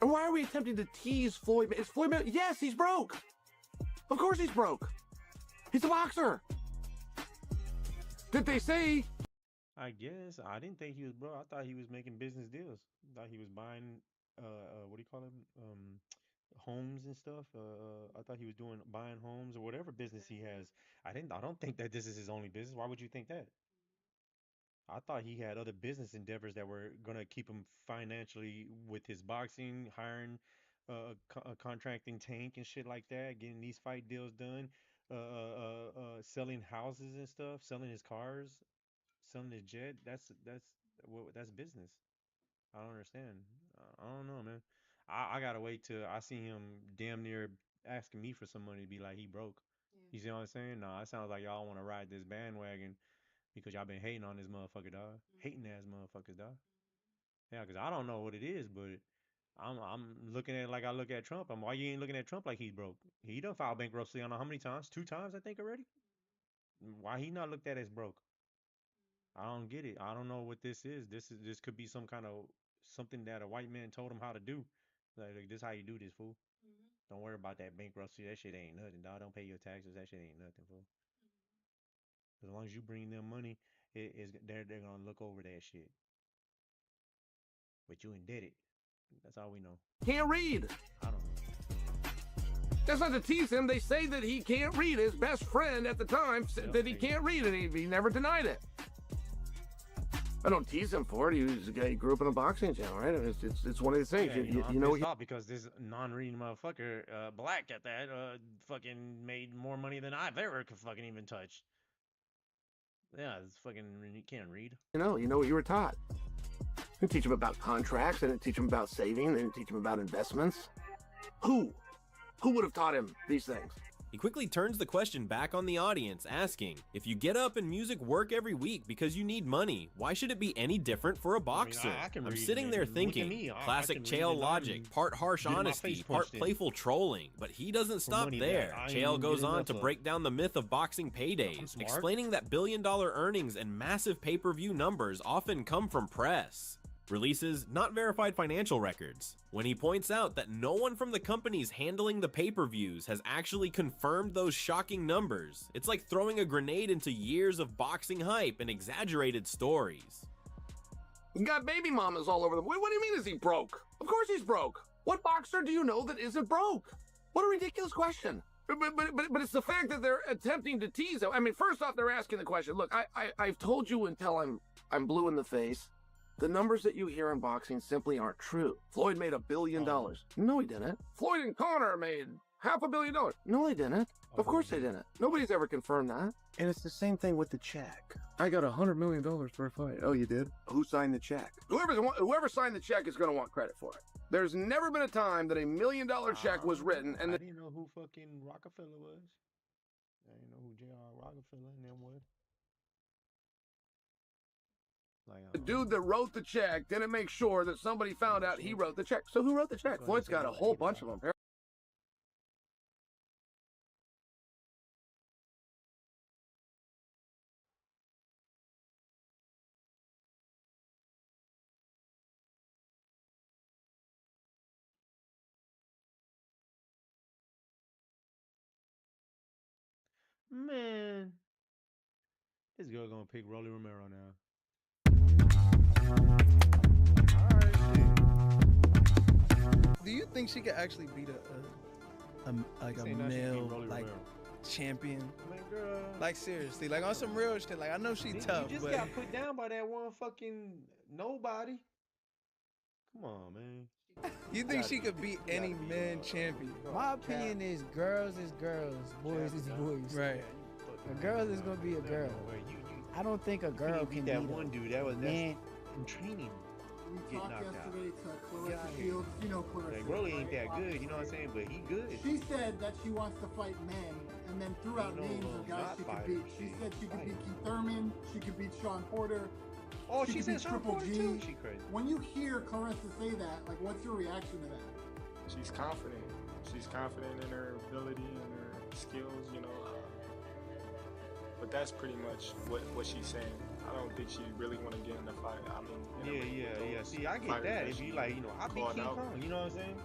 And why are we attempting to tease Floyd? Is Floyd? Yes, he's broke. Of course he's broke. He's a boxer. Did they say? I guess I didn't think he was broke. I thought he was making business deals. I thought he was buying what do you call them? Homes and stuff. I thought he was buying homes or whatever business he has. I don't think that this is his only business. Why would you think that? I thought he had other business endeavors that were gonna keep him financially with his boxing, hiring, contracting Tank and shit like that, getting these fight deals done, selling houses and stuff, selling his cars, selling his jet. That's business. I don't understand. I don't know, man. I gotta wait till I see him damn near asking me for some money to be like he broke. You see what I'm saying? No, it sounds like y'all want to ride this bandwagon because y'all been hating on this motherfucker, dog. Hating ass motherfuckers, dog. Yeah, because I don't know what it is, but I'm looking at it like I look at Trump. Why you ain't looking at Trump like he's broke? He done filed bankruptcy I don't know how many times? 2 times, I think, already. Why he not looked at as broke? I don't get it. I don't know what this is. This could be some kind of something that a white man told him how to do. Like this how you do this, fool. Don't worry about that bankruptcy. That shit ain't nothing, dog. Don't pay your taxes. That shit ain't nothing, fool. As long as you bring them money, they're gonna look over that shit. But you indebted. That's all we know. Can't read. I don't know. That's not to tease him. They say that he can't read. His best friend at the time said that he can't read, and he never denied it. I don't tease him for it. He was a guy. He grew up in a boxing channel, right? It's one of these things. Yeah, you know, he thought because this non-reading motherfucker, black at that, fucking made more money than I've ever could fucking even touch. Yeah, it's fucking you can't read. You know what you were taught. They didn't teach him about contracts. They didn't teach him about saving. They didn't teach him about investments. Who would have taught him these things? He quickly turns the question back on the audience, asking, if you get up and music work every week because you need money, why should it be any different for a boxer? I'm sitting there thinking, classic Chael logic, part harsh honesty, part playful trolling, but he doesn't stop there. Chael goes on to break down the myth of boxing paydays, explaining that billion-dollar earnings and massive pay-per-view numbers often come from press. releases not verified financial records. When he points out that no one from the companies handling the pay-per-views has actually confirmed those shocking numbers, it's like throwing a grenade into years of boxing hype and exaggerated stories. You got baby mamas all over the. What do you mean? Is he broke? Of course he's broke. What boxer do you know that isn't broke? What a ridiculous question. But it's the fact that they're attempting to tease him. I mean, first off, they're asking the question. Look, I've told you until I'm blue in the face. The numbers that you hear in boxing simply aren't true. Floyd made $1 billion. No, he didn't. Floyd and Conor made $500 million. No, they didn't. Of course they didn't. Nobody's ever confirmed that. And it's the same thing with the check. I got $100 million for a fight. Oh, you did? Who signed the check? Whoever signed the check is going to want credit for it. There's never been a time that $1 million check was written and I didn't know who fucking Rockefeller was. I didn't know who J.R. Rockefeller and them was. the dude that wrote the check didn't make sure that somebody found out he wrote the check. So who wrote the check? Floyd's got a whole bunch of them. Man, this girl gonna pick Rolly Romero now. Do you think she could actually beat a male like champion? Man, girl. Like seriously, like on some real shit. Like I know she tough, You just but got put down by that one fucking nobody. Come on, man. you think she could beat any man champion? My opinion is girls, boys is boys. Right. A girl is gonna be a girl. I don't think a girl can that beat one dude. That was man. in training. We talked yesterday to Clarissa Shields. You know Clarissa. Like, Rolly ain't that good, you know what I'm saying? But he good. She said that she wants to fight men, and then threw out names of guys she could beat. She said she could beat Keith Thurman, she could beat Sean Porter. Oh, she could said beat Sean Triple Porter G. too? She crazy. When you hear Clarissa say that, like, what's your reaction to that? She's confident. She's confident in her ability and her skills, you know. But that's pretty much what she's saying. I don't think she really want to get in the fight. I mean, Yeah. See, I get that. If you like, you know, I beat King Kong. You know what I'm saying?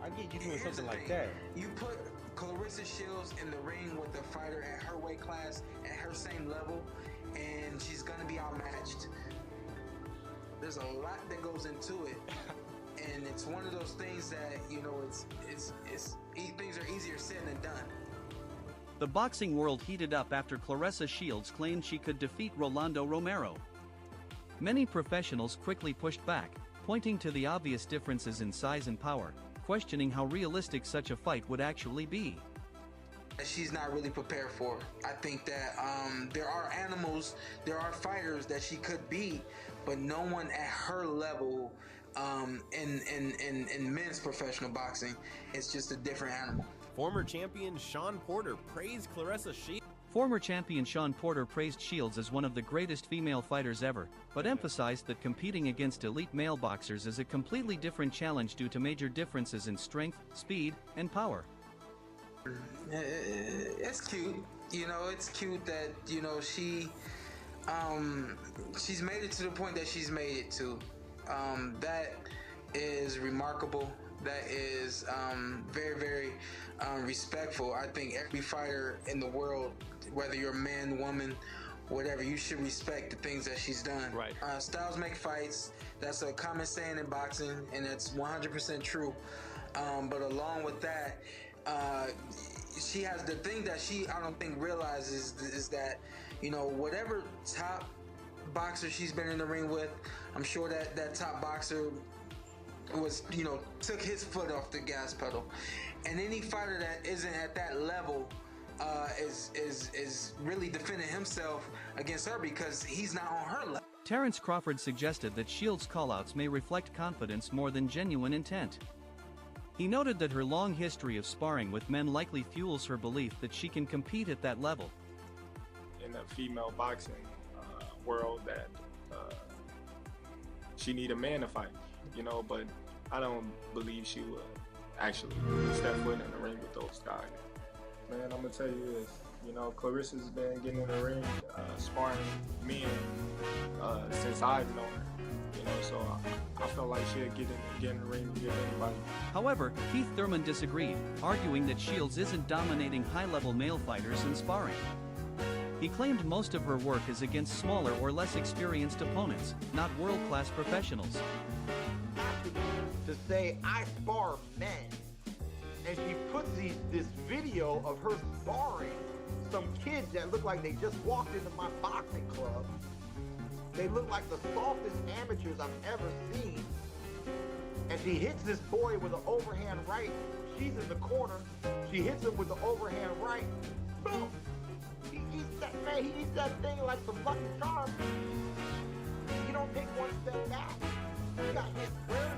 I get you doing something like that. You put Clarissa Shields in the ring with a fighter at her weight class, at her same level, and she's gonna be outmatched. There's a lot that goes into it, and it's one of those things that, you know, things are easier said than done. The boxing world heated up after Clarissa Shields claimed she could defeat Rolando Romero. Many professionals quickly pushed back, pointing to the obvious differences in size and power, questioning how realistic such a fight would actually be. She's not really prepared for. I think that there are animals, there are fighters that she could beat, but no one at her level in men's professional boxing. It's just a different animal. Former champion Sean Porter praised Clarissa Shields. Former champion Sean Porter praised Shields as one of the greatest female fighters ever, but emphasized that competing against elite male boxers is a completely different challenge due to major differences in strength, speed, and power. It's cute, you know. It's cute that, you know, she's made it to the point that she's made it to. That is remarkable. That is very, very respectful. I think every fighter in the world, whether you're a man, woman, whatever, you should respect the things that she's done. Right. Styles make fights. That's a common saying in boxing, and it's 100% true. But along with that, she has the thing that I don't think realizes is that, you know, whatever top boxer she's been in the ring with, I'm sure that top boxer was, you know, took his foot off the gas pedal. And any fighter that isn't at that level is really defending himself against her because he's not on her level. Terrence Crawford suggested that Shields' callouts may reflect confidence more than genuine intent. He noted that her long history of sparring with men likely fuels her belief that she can compete at that level. In the female boxing world, that she need a man to fight, you know, but I don't believe she would actually step foot in the ring with those guys. Man, I'm gonna tell you this, you know, Clarissa's been getting in the ring, sparring men since I've known her, you know, so felt like she'd get in the ring with anybody. However, Keith Thurman disagreed, arguing that Shields isn't dominating high-level male fighters in sparring. He claimed most of her work is against smaller or less experienced opponents, not world-class professionals. To say I spar men, and she puts this video of her sparring some kids that look like they just walked into my boxing club. They look like the softest amateurs I've ever seen. And she hits this boy with an overhand right. She's in the corner. She hits him with the overhand right. Boom! He eats that thing like some Lucky Charms. He don't take one step back. He got hit square in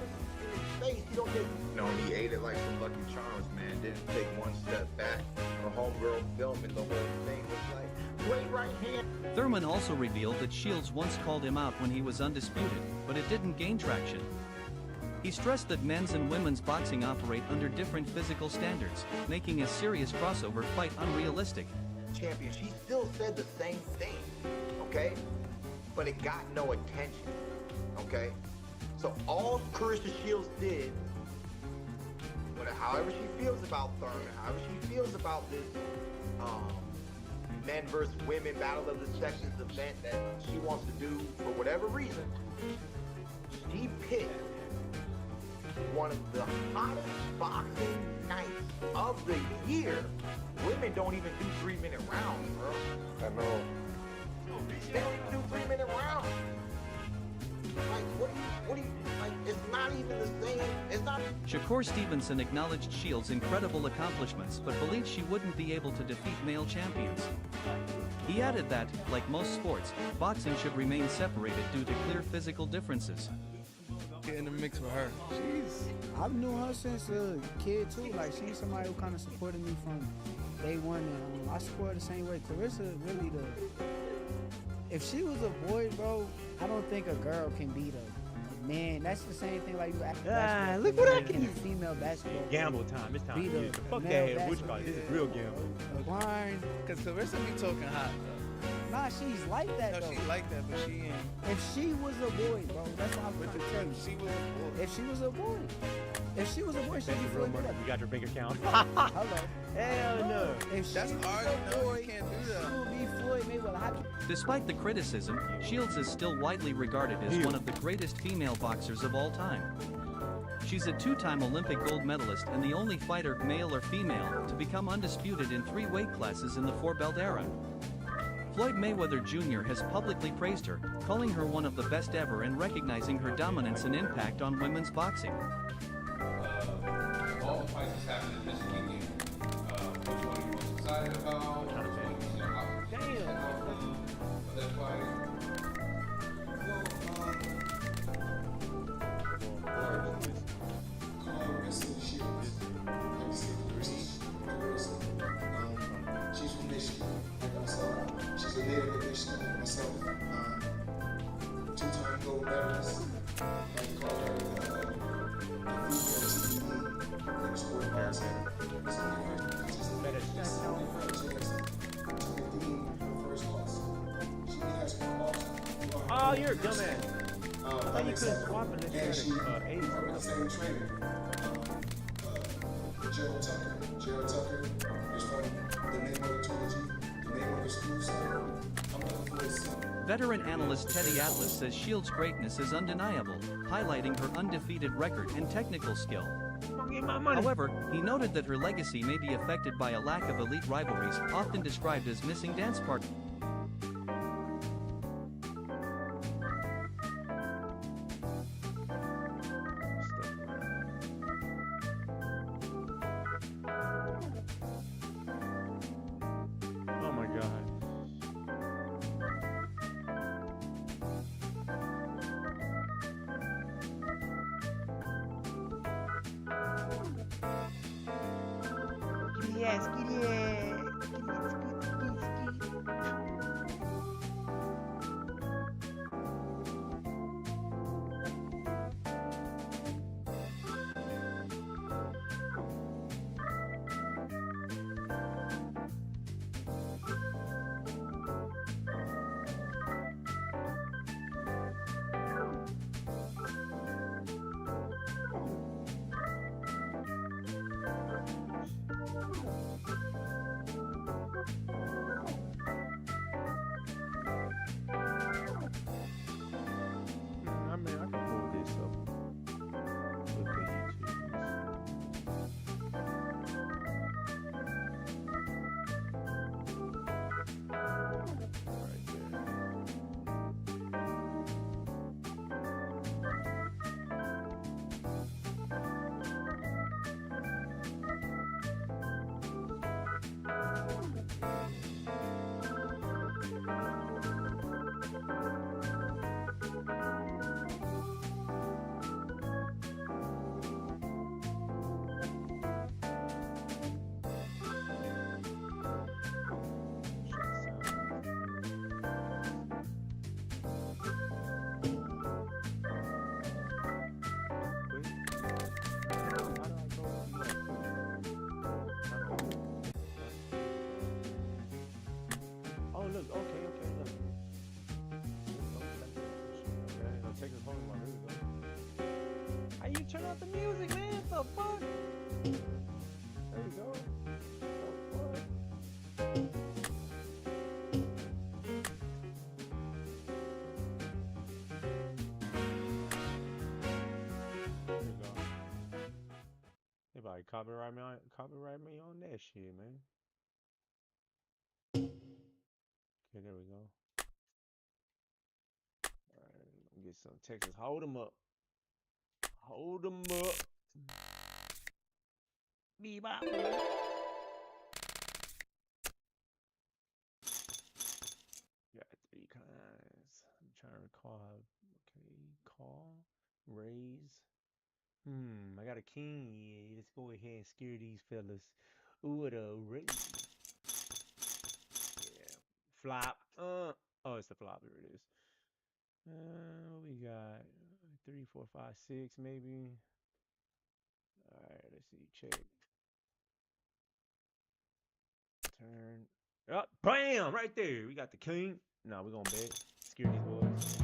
his face. He don't take. No, he ate it like some Lucky Charms, man. Didn't take one step back. Her homegirl filming the whole thing was like, great right hand. Thurman also revealed that Shields once called him out when he was undisputed, but it didn't gain traction. He stressed that men's and women's boxing operate under different physical standards, making a serious crossover fight unrealistic. Champion, she still said the same thing, okay? But it got no attention, okay? So all Clarissa Shields did, however she feels about Thurman, however she feels about this men versus women battle of the sexes event that she wants to do for whatever reason, she picked one of the hottest boxing nights of the year. Women don't even do 3-minute rounds, bro. I know. They don't even do 3-minute rounds. Like, what do you, like, it's not even the same, it's not. Shakur Stevenson acknowledged Shields' incredible accomplishments, but believed she wouldn't be able to defeat male champions. He added that, like most sports, boxing should remain separated due to clear physical differences. Get in the mix with her. I've known her since a kid too. Like, she's somebody who kind of supported me from day one, and I support her the same way. Clarissa really if she was a boy, bro, I don't think a girl can beat a man. That's the same thing like you ask basketball. Look what I can do. Female basketball. Gamble time. It's time. Beat Yeah, a fuck male that. Which guy? This is real gamble. Blind. Cause Clarissa be talking hot. Nah, she's like that No, though. she like that, but she ain't. If she was a boy, bro, that's what I'm trying to tell you. She was a boy. If she was a boy. If she was a boy, she'd be real Floyd money. Mayweather. You got your bank account. Hello. Hell no. If That's she was hard. a No, boy, you can't do that. she would be Floyd Mayweather. Despite the criticism, Shields is still widely regarded as one of the greatest female boxers of all time. She's a two-time Olympic gold medalist and the only fighter, male or female, to become undisputed in 3 weight classes in the 4-belt era. Floyd Mayweather Jr. has publicly praised her, calling her one of the best ever and recognizing her dominance and impact on women's boxing. All the fights that's happening this weekend, which one are you most excited about? Which one you know, for that fight? Clarissa Shields. Like I said, Clarissa. She's from Michigan, like myself. She's a native of Michigan, like myself. 2-time gold medalist. Like you call her the female TV sport boxing. So I just her chance to redeem her first loss. She has one loss. Oh, you're a dumbass. I thought you couldn't swap it And unless she you had an worked with the same trainer. Gerald Tucker is from the Mayweather trilogy, the Mayweather school, so I'm looking forward to seeing. Veteran analyst Teddy Atlas says Shields' greatness is undeniable, highlighting her undefeated record and technical skill. However, he noted that her legacy may be affected by a lack of elite rivalries, often described as missing dance partners. Oh my god. Yes, turn off the music, man. What the fuck? There we go. They probably copyright me on that shit, man. Okay, there we go. Alright, get some Texas. Hold them up. Hold them up. Bebop. Got 3 kinds. I'm trying to recall how. Okay, call, raise. I got a king. Yeah, let's go ahead and scare these fellas. Ooh, what a raise. Yeah, flop. Oh, it's the flop. Here it is. We got 3, 4, 5, 6, maybe. All right, let's see. Check. Turn. Oh, bam! Right there. We got the king. No, we're gonna bet. Scare these boys.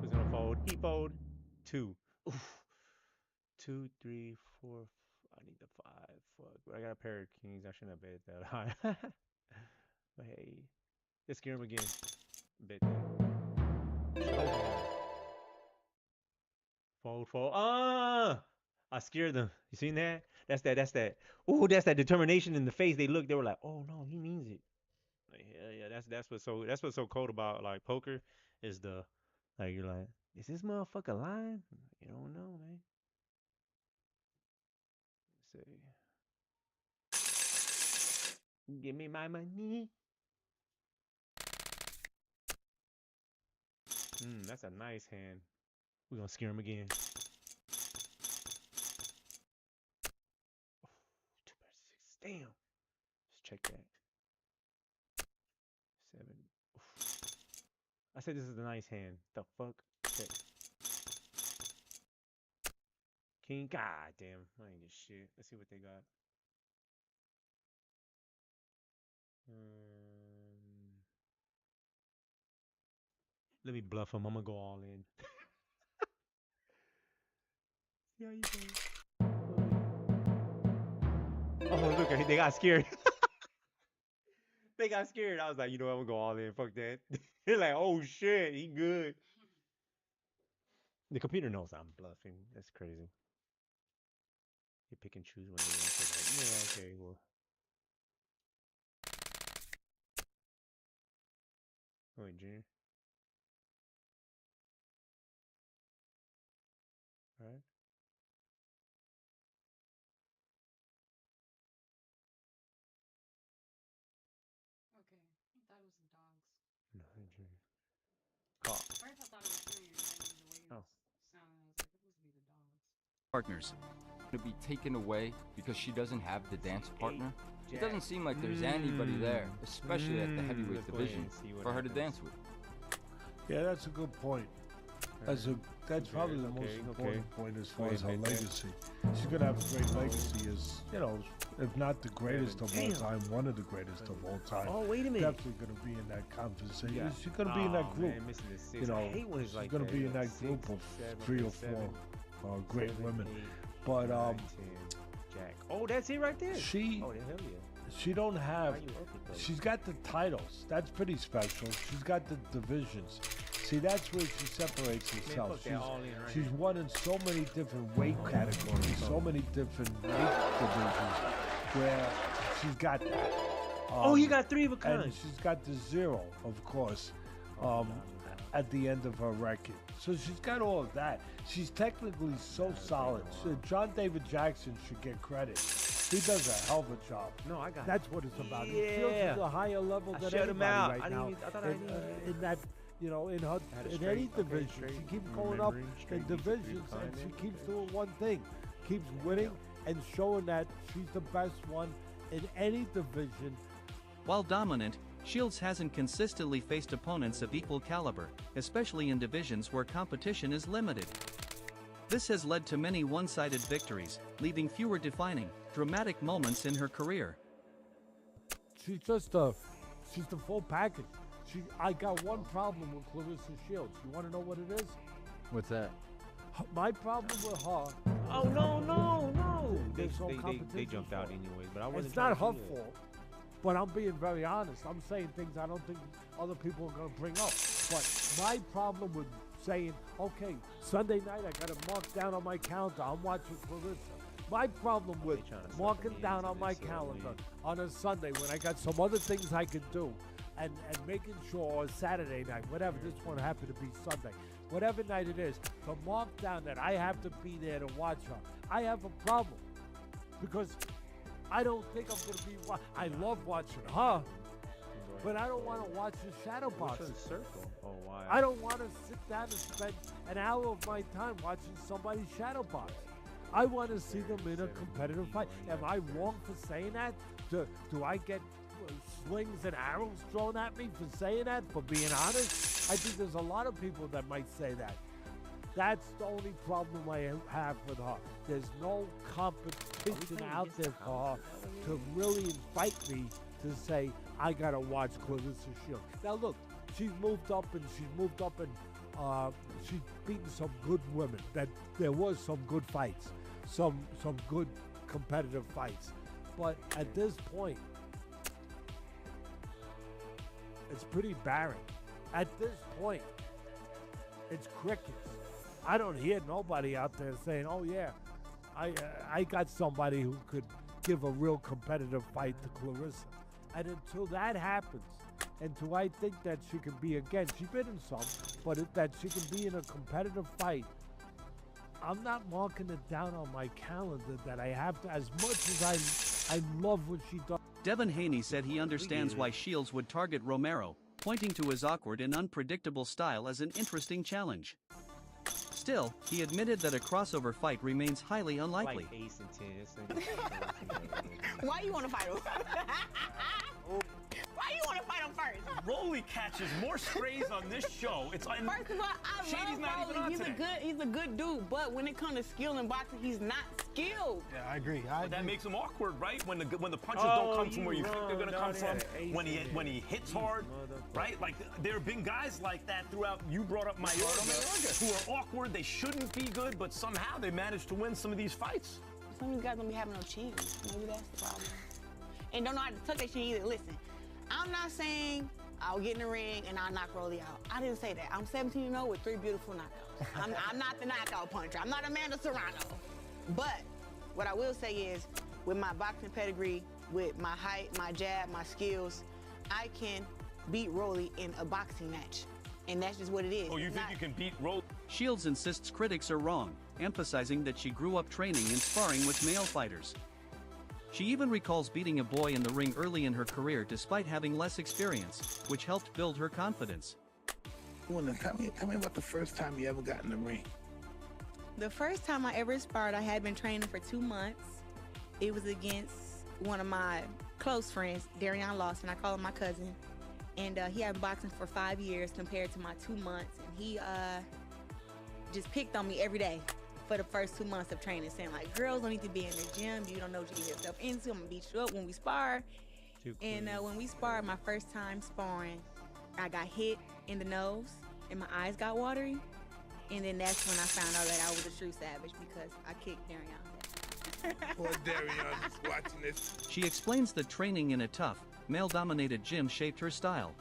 Who's gonna fold? He fold. 2. Oof. 2, 3, 4. I need the 5. Fuck. I got a pair of kings. I shouldn't have bet that high. But hey, let's scare him again. Bet that. Fold, fold. Ah! I scared them. You seen that? That's that. Ooh, that's that determination in the face. They looked. They were like, "Oh no, he means it." Like, yeah. That's what's so cold about like poker is the like you're like, is this motherfucker lying? You don't know, man. Let's see. Give me my money. That's a nice hand. We're gonna scare him again. Damn. Let's check that. 7. Oof. I said this is a nice hand. The fuck? Check. King. God damn. I ain't get shit. Let's see what they got. Let me bluff him. I'm gonna go all in. See how you go. Oh, look, they got scared. They got scared. I was like, you know what, I'm gonna go all in. Fuck that. They're like, oh shit, he good. The computer knows I'm bluffing. That's crazy. You pick and choose when they want to. Like, yeah, okay, well. Oh, wait, Junior. All right. Okay, I thought it was the dogs. No, Junior. Call. First I thought it was Junior, and then the way it was sounding, I was like, it must be the dogs. Partners to be taken away because she doesn't have the dance partner. It doesn't seem like there's anybody there, especially at the heavyweight division, for her to dance with. Yeah, that's a good point. That's probably the most important point as far as her legacy. She's gonna have a great legacy as, you know, if not the greatest of all time, one of the greatest of all time. Oh, wait a minute. Definitely gonna be in that conversation. Yeah. She's gonna be in that group. Man, missing the 6. You know, I hate when it's she's like gonna that. be in that 6, group of 7, 3 or 7, 4 great 7, women. 8, But 9, 10, Jack. Oh, that's it right there. Oh, the hell yeah. She don't have. Why you up it, though? She's got the titles. That's pretty special. She's got the divisions. See, that's where she separates herself. She's won in so many different weight categories, so many different weight divisions, where she's got that. Oh, you got 3 of a kind. And she's got the 0, of course, at the end of her record. So she's got all of that. She's technically so solid. So John David Jackson should get credit. He does a hell of a job. No, I got it. That's what it's about. Yeah. He feels at a higher level I than shut him anybody out. right I now. didn't even- I thought I didn't even- In that, you know, in her, Had a in straight, any okay, division, straight, she keeps going up remembering, in straight, divisions, straight, and she straight, keeps doing one thing, keeps winning and showing that she's the best one in any division. While dominant, Shields hasn't consistently faced opponents of equal caliber, especially in divisions where competition is limited. This has led to many one-sided victories, leaving fewer defining, dramatic moments in her career. She's the full package. I got one problem with Clarissa Shields. You want to know what it is? What's that? My problem with her. Oh no! There's no They competition jumped for out it. anyways, but I wasn't. It's not trying her to see it. fault. But I'm being very honest. I'm saying things I don't think other people are going to bring up. But my problem with saying, okay, Sunday night I got to mark down on my calendar, I'm watching Clarissa. My problem with marking down on my calendar on a Sunday when I got some other things I could do and making sure, or Saturday night, whatever, this one happened to be Sunday, whatever night it is, to mark down that I have to be there to watch her. I have a problem because I don't think I'm going to be. I love watching her, but I don't want to watch the shadow boxing. Circle. Oh, why? I don't want to sit down and spend an hour of my time watching somebody shadow box. I want to see them in a competitive fight. Am I wrong for saying that? Do I get slings and arrows thrown at me for saying that? For being honest, I think there's a lot of people that might say that. That's the only problem I have with her. There's no competition out there for her to really invite me to say, I gotta watch Clarissa Shields. Now look, she's moved up and she's beaten some good women. That there was some good fights, some good competitive fights. But at this point, it's pretty barren. At this point, it's crickets. I don't hear nobody out there saying, oh yeah, I got somebody who could give a real competitive fight to Clarissa. And until that happens, until I think that she can be, again, she's been in some, but that she can be in a competitive fight, I'm not marking it down on my calendar that I have to, as much as I love what she does. Devin Haney said he understands why Shields would target Romero, pointing to his awkward and unpredictable style as an interesting challenge. Still, he admitted that a crossover fight remains highly unlikely. Like Ace and 10. Why you want to fight him? Why you want to fight him first? Rolly catches more strays on this show. It's on. First of all, I Shady's not love even on Rolly. today. He's a good dude, but when it comes to skill in boxing, he's not skilled. Yeah, I agree. But that makes him awkward, right? When the punches Oh, don't come from where you you think they're gonna wrong. come No, from. yeah, When he hits hard, right? Like there have been guys like that throughout. You brought up Mayorga, who are awkward. They shouldn't be good, but somehow they managed to win some of these fights. Some of these guys don't be having no chin. Maybe that's the problem. And don't know how to tuck their chin either. Listen, I'm not saying I'll get in the ring and I'll knock Rolly out. I didn't say that. I'm 17-0 with 3 beautiful knockouts. I'm not the knockout puncher. I'm not Amanda Serrano. But what I will say is, with my boxing pedigree, with my height, my jab, my skills, I can beat Rolly in a boxing match. And that's just what it is. Oh, you think you can beat Rolly? Shields insists critics are wrong, emphasizing that she grew up training and sparring with male fighters. She even recalls beating a boy in the ring early in her career despite having less experience, which helped build her confidence. Tell me about the first time you ever got in the ring. The first time I ever sparred, I had been training for 2 months. It was against one of my close friends, Darion Lawson. I call him my cousin. And he had been boxing for 5 years compared to my 2 months. And he just picked on me every day for the first 2 months of training, saying like, girls don't need to be in the gym. You don't know what you get yourself into. I'm gonna beat you up when we spar. And when we sparred, my first time sparring, I got hit in the nose and my eyes got watery. And then that's when I found out that I was a true savage because I kicked Darion. Poor Darion is watching this. She explains that training in a tough, male-dominated gym shaped her style.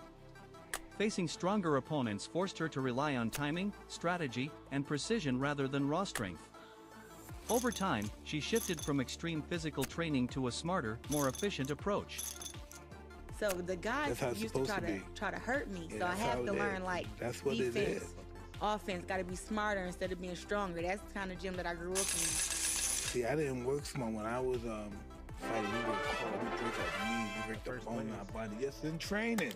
Facing stronger opponents forced her to rely on timing, strategy, and precision rather than raw strength. Over time, she shifted from extreme physical training to a smarter, more efficient approach. So the guys used to try to hurt me. Yeah, so I have to learn that's what it defense, is. offense, got to be smarter instead of being stronger. That's the kind of gym that I grew up in. See, I didn't work smart when I was fighting. We worked hard. We break our knees, we break the bone in our body. Yes, in training.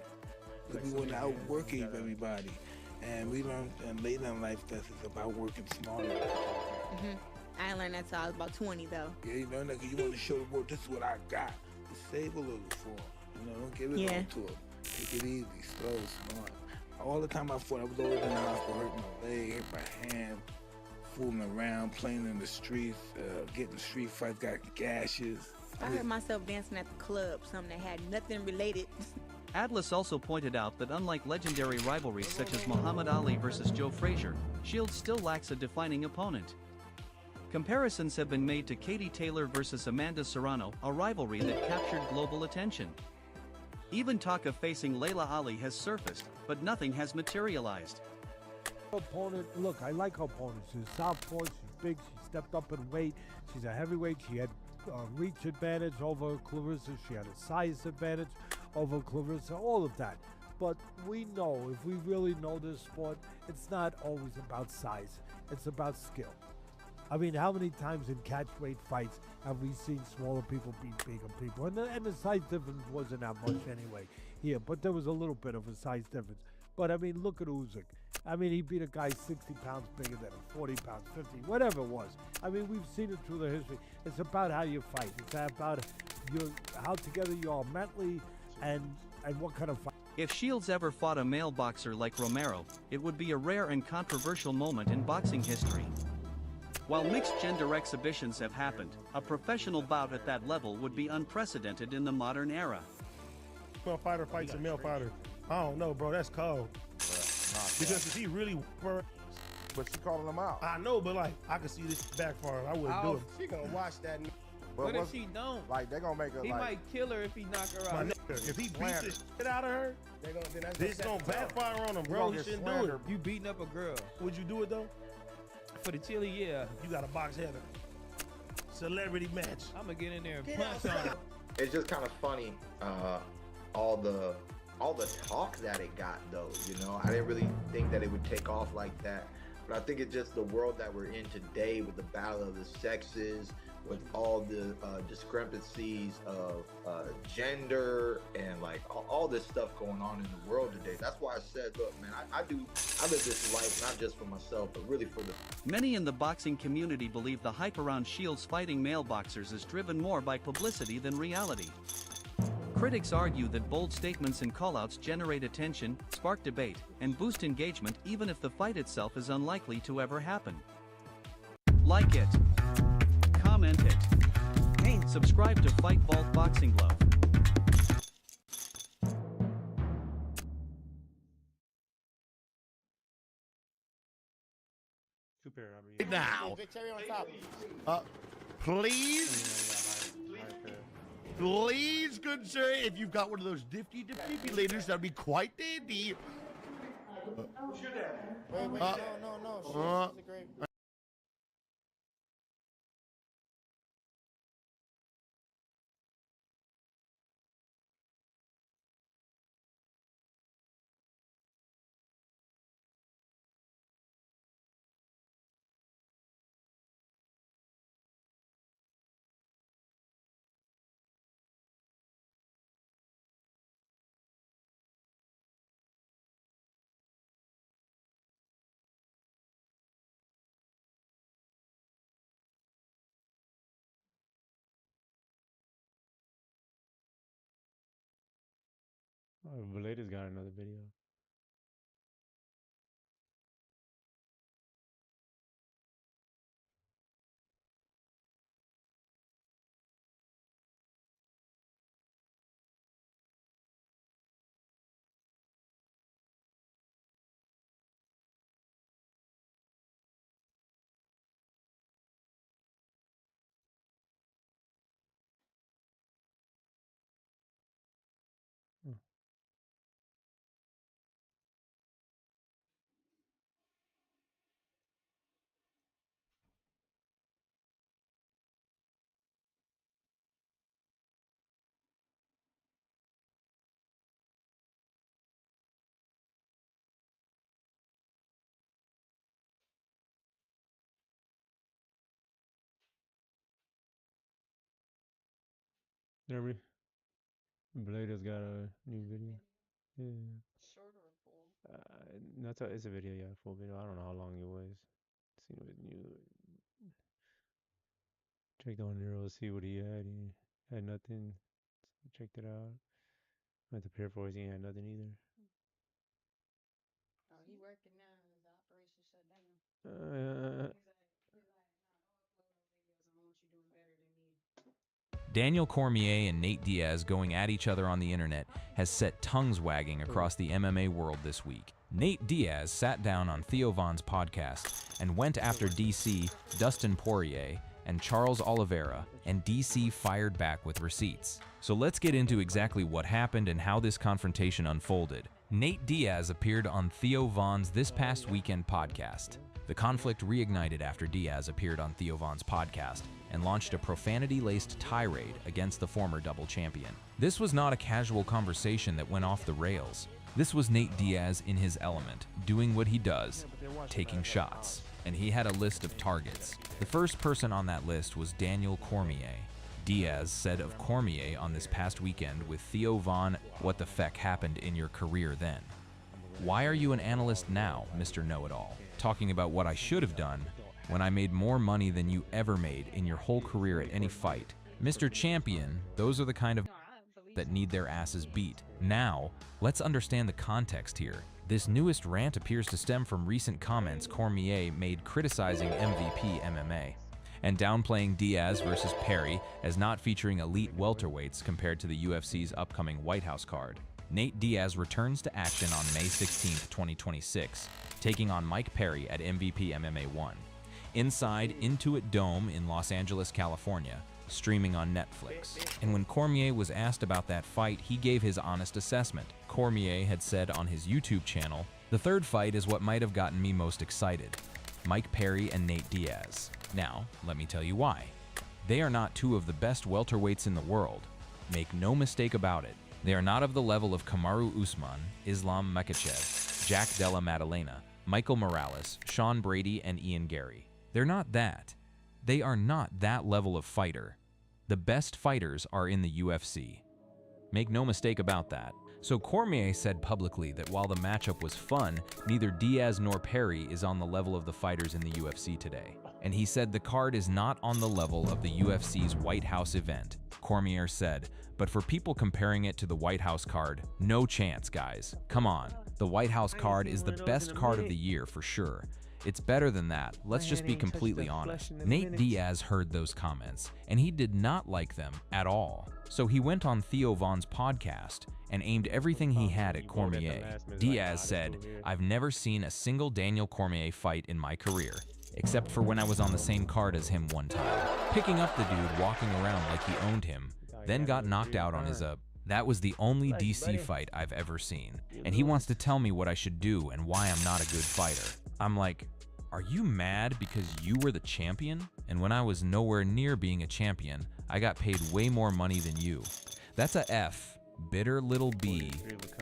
We went out working everybody. And we learned, and later in life, that it's about working smarter. I learned that till I was about 20, though. Yeah, you learn that because you want to show the world, this is what I got. Just save a little for them. You know, don't give it all to them. Take it easy, slow, smart. All the time I fought, I was always in the hospital, hurt my leg, hurt my hand, fooling around, playing in the streets, getting street fights, got gashes. I heard myself dancing at the club, something that had nothing related Atlas also pointed out that unlike legendary rivalries such as Muhammad Ali versus Joe Frazier, Shields still lacks a defining opponent. Comparisons have been made to Katie Taylor versus Amanda Serrano, a rivalry that captured global attention. Even talk of facing Layla Ali has surfaced, but nothing has materialized. Opponent, look, I like her opponent. She's a southpaw, she's big, she stepped up in weight, she's a heavyweight, she had reach advantage over Clarissa, she had a size advantage over Clarissa, all of that. But we know, if we really know this sport, it's not always about size, it's about skill. I mean, how many times in catchweight fights have we seen smaller people beat bigger people? And the size difference wasn't that much anyway here, but there was a little bit of a size difference. But I mean, look at Usyk. I mean, he beat a guy 60 pounds bigger than him, 40 pounds, 50, whatever it was. I mean, we've seen it through the history. It's about how you fight. It's about how together you are mentally and what kind of fight. If Shields ever fought a male boxer like Romero, it would be a rare and controversial moment in boxing history. While mixed-gender exhibitions have happened, a professional bout at that level would be unprecedented in the modern era. Male fighter fights a male fighter. I don't know, bro. That's cold. Because if he really... But she calling him out. I know, but like, I could see this backfire. I wouldn't do it. She gonna watch that. But what if she don't? Like, they gonna make her He like... might kill her if he knock her out. My nigga, if he beats the shit out of her, this gonna backfire on him, bro. He shouldn't do it. You beating up a girl. Would you do it, though? For the chili, yeah. You got a box header. Celebrity match. I'm gonna get in there and punch on her. It's just kind of funny, all the talk that it got, though. You know, I didn't really think that it would take off like that, but I think it's just the world that we're in today, with the battle of the sexes, with all the discrepancies of gender and like all this stuff going on in the world today. That's why I said, look, man, I live this life not just for myself, but really for the... Many in the boxing community believe the hype around Shields fighting male boxers is driven more by publicity than reality. Critics argue that bold statements and callouts generate attention, spark debate, and boost engagement even if the fight itself is unlikely to ever happen. Like it. Comment it. Subscribe to Fight Vault Boxing Glove. Now, please, good sir, if you've got one of those nifty defibrillators, that'd be quite dandy. Wait, no. She's a great... Oh, Valed's got another video. Jeremy, Blader's got a new video. Yeah. Short or full? It's a video, yeah, full video. I don't know how long it was. See what new. Checked on Nero, see what he had. He had nothing. So checked it out. Went to Pier Force, he had nothing either. Oh, he working now. The operation shut down. He's like, nah, don't upload no videos. I want you doing better than me. Daniel Cormier and Nate Diaz going at each other on the internet has set tongues wagging across the MMA world this week. Nate Diaz sat down on Theo Von's podcast and went after DC, Dustin Poirier, and Charles Oliveira, and DC fired back with receipts. So let's get into exactly what happened and how this confrontation unfolded. Nate Diaz appeared on Theo Von's This Past Weekend podcast. The conflict reignited after Diaz appeared on Theo Von's podcast and launched a profanity-laced tirade against the former double champion. This was not a casual conversation that went off the rails. This was Nate Diaz in his element, doing what he does, taking shots. And he had a list of targets. The first person on that list was Daniel Cormier. Diaz said of Cormier on This Past Weekend with Theo Von, "What the feck happened in your career then? Why are you an analyst now, Mr. Know-It-All? Talking about what I should have done when I made more money than you ever made in your whole career at any fight. Mr. Champion, those are the kind of that need their asses beat. Now, let's understand the context here. This newest rant appears to stem from recent comments Cormier made criticizing MVP MMA and downplaying Diaz versus Perry as not featuring elite welterweights compared to the UFC's upcoming White House card. Nate Diaz returns to action on May 16, 2026, taking on Mike Perry at MVP MMA 1. Inside Intuit Dome in Los Angeles, California, streaming on Netflix. And when Cormier was asked about that fight, he gave his honest assessment. Cormier had said on his YouTube channel, "The third fight is what might have gotten me most excited. Mike Perry and Nate Diaz. Now, let me tell you why. They are not two of the best welterweights in the world. Make no mistake about it. They are not of the level of Kamaru Usman, Islam Makhachev, Jack Della Maddalena, Michael Morales, Sean Brady, and Ian Gary. They're not that. They are not that level of fighter. The best fighters are in the UFC. Make no mistake about that." So Cormier said publicly that while the matchup was fun, neither Diaz nor Perry is on the level of the fighters in the UFC today. And he said the card is not on the level of the UFC's White House event. Cormier said, "But for people comparing it to the White House card, no chance, guys. Come on. The White House card is the best card of the year for sure. It's better than that. Let's just be completely honest." Nate Diaz heard those comments, and he did not like them at all. So he went on Theo Von's podcast and aimed everything he had at Cormier. Diaz said, "I've never seen a single Daniel Cormier fight in my career, except for when I was on the same card as him one time. Picking up the dude walking around like he owned him, then got knocked out on his That was the only DC fight I've ever seen. And he wants to tell me what I should do and why I'm not a good fighter." I'm like, are you mad because you were the champion? And when I was nowhere near being a champion, I got paid way more money than you. That's a F, bitter little B,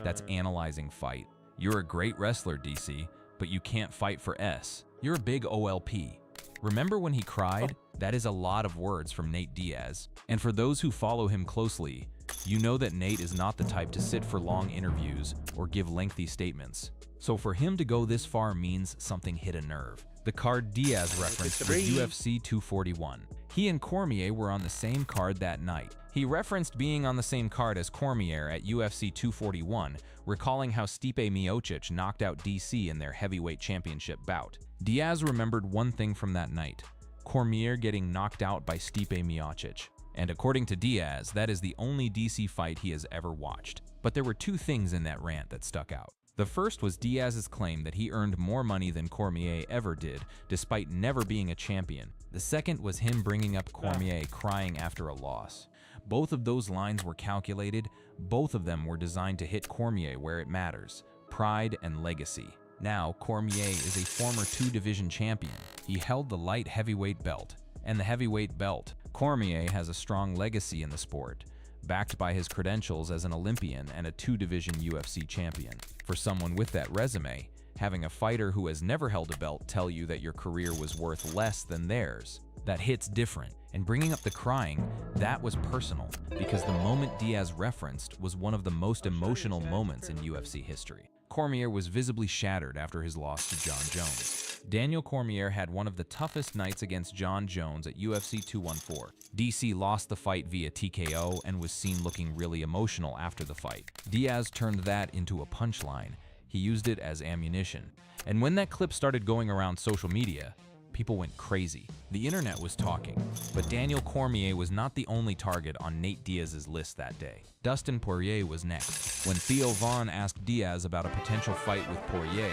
that's analyzing fight. You're a great wrestler, DC, but you can't fight for S. You're a big OLP. Remember when he cried? That is a lot of words from Nate Diaz. And for those who follow him closely, you know that Nate is not the type to sit for long interviews or give lengthy statements. So for him to go this far means something hit a nerve. The card Diaz referenced was UFC 241. He and Cormier were on the same card that night. He referenced being on the same card as Cormier at UFC 241, recalling how Stipe Miocic knocked out DC in their heavyweight championship bout. Diaz remembered one thing from that night: Cormier getting knocked out by Stipe Miocic. And according to Diaz, that is the only DC fight he has ever watched. But there were two things in that rant that stuck out. The first was Diaz's claim that he earned more money than Cormier ever did, despite never being a champion. The second was him bringing up Cormier crying after a loss. Both of those lines were calculated. Both of them were designed to hit Cormier where it matters: pride and legacy. Now, Cormier is a former two-division champion. He held the light heavyweight belt and the heavyweight belt. Cormier has a strong legacy in the sport, backed by his credentials as an Olympian and a two-division UFC champion. For someone with that resume, having a fighter who has never held a belt tell you that your career was worth less than theirs, that hits different. And bringing up the crying, that was personal, because the moment Diaz referenced was one of the most emotional moments in UFC history. Cormier was visibly shattered after his loss to John Jones. Daniel Cormier had one of the toughest nights against John Jones at UFC 214. DC lost the fight via TKO and was seen looking really emotional after the fight. Diaz turned that into a punchline. He used it as ammunition. And when that clip started going around social media, people went crazy. The internet was talking. But Daniel Cormier was not the only target on Nate Diaz's list that day. Dustin Poirier was next. When Theo Von asked Diaz about a potential fight with Poirier,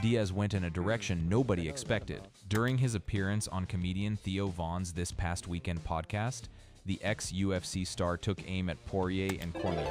Diaz went in a direction nobody expected. During his appearance on comedian Theo Von's This Past Weekend podcast, the ex-UFC star took aim at Poirier and Cormier.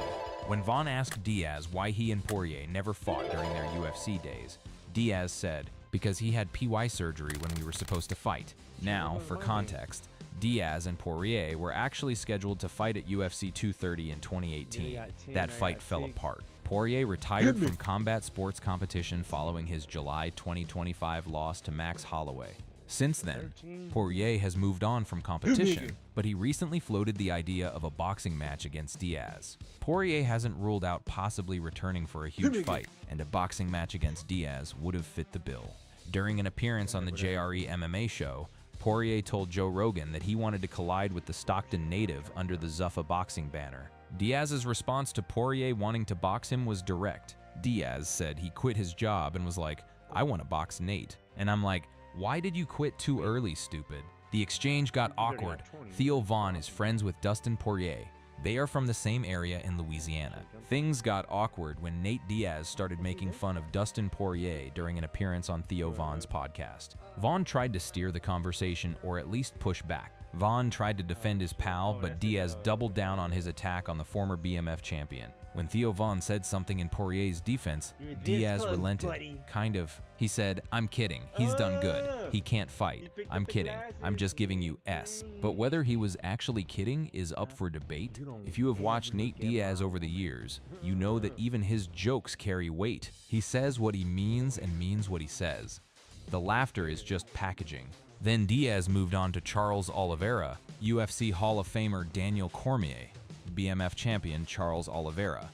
When Von asked Diaz why he and Poirier never fought during their UFC days, Diaz said, "Because he had PY surgery when we were supposed to fight." Now, for context, Diaz and Poirier were actually scheduled to fight at UFC 230 in 2018. That fight fell apart. Poirier retired from combat sports competition following his July 2025 loss to Max Holloway. Since then, Poirier has moved on from competition, but he recently floated the idea of a boxing match against Diaz. Poirier hasn't ruled out possibly returning for a huge fight, and a boxing match against Diaz would have fit the bill. During an appearance on the JRE MMA show, Poirier told Joe Rogan that he wanted to collide with the Stockton native under the Zuffa boxing banner. Diaz's response to Poirier wanting to box him was direct. Diaz said he quit his job and was like, "I want to box Nate." And I'm like, why did you quit too early, stupid? The exchange got awkward. Theo Von is friends with Dustin Poirier. They are from the same area in Louisiana. Things got awkward when Nate Diaz started making fun of Dustin Poirier during an appearance on Theo Von's podcast. Von tried to steer the conversation or at least push back. Von tried to defend his pal, but Diaz doubled down on his attack on the former BMF champion. When Theo Von said something in Poirier's defense, Diaz relented. Kind of. He said, "I'm kidding. He's done good. He can't fight. I'm kidding. I'm just giving you S." But whether he was actually kidding is up for debate. If you have watched Nate Diaz over the years, you know that even his jokes carry weight. He says what he means and means what he says. The laughter is just packaging. Then Diaz moved on to Charles Oliveira, UFC Hall of Famer Daniel Cormier, BMF champion Charles Oliveira,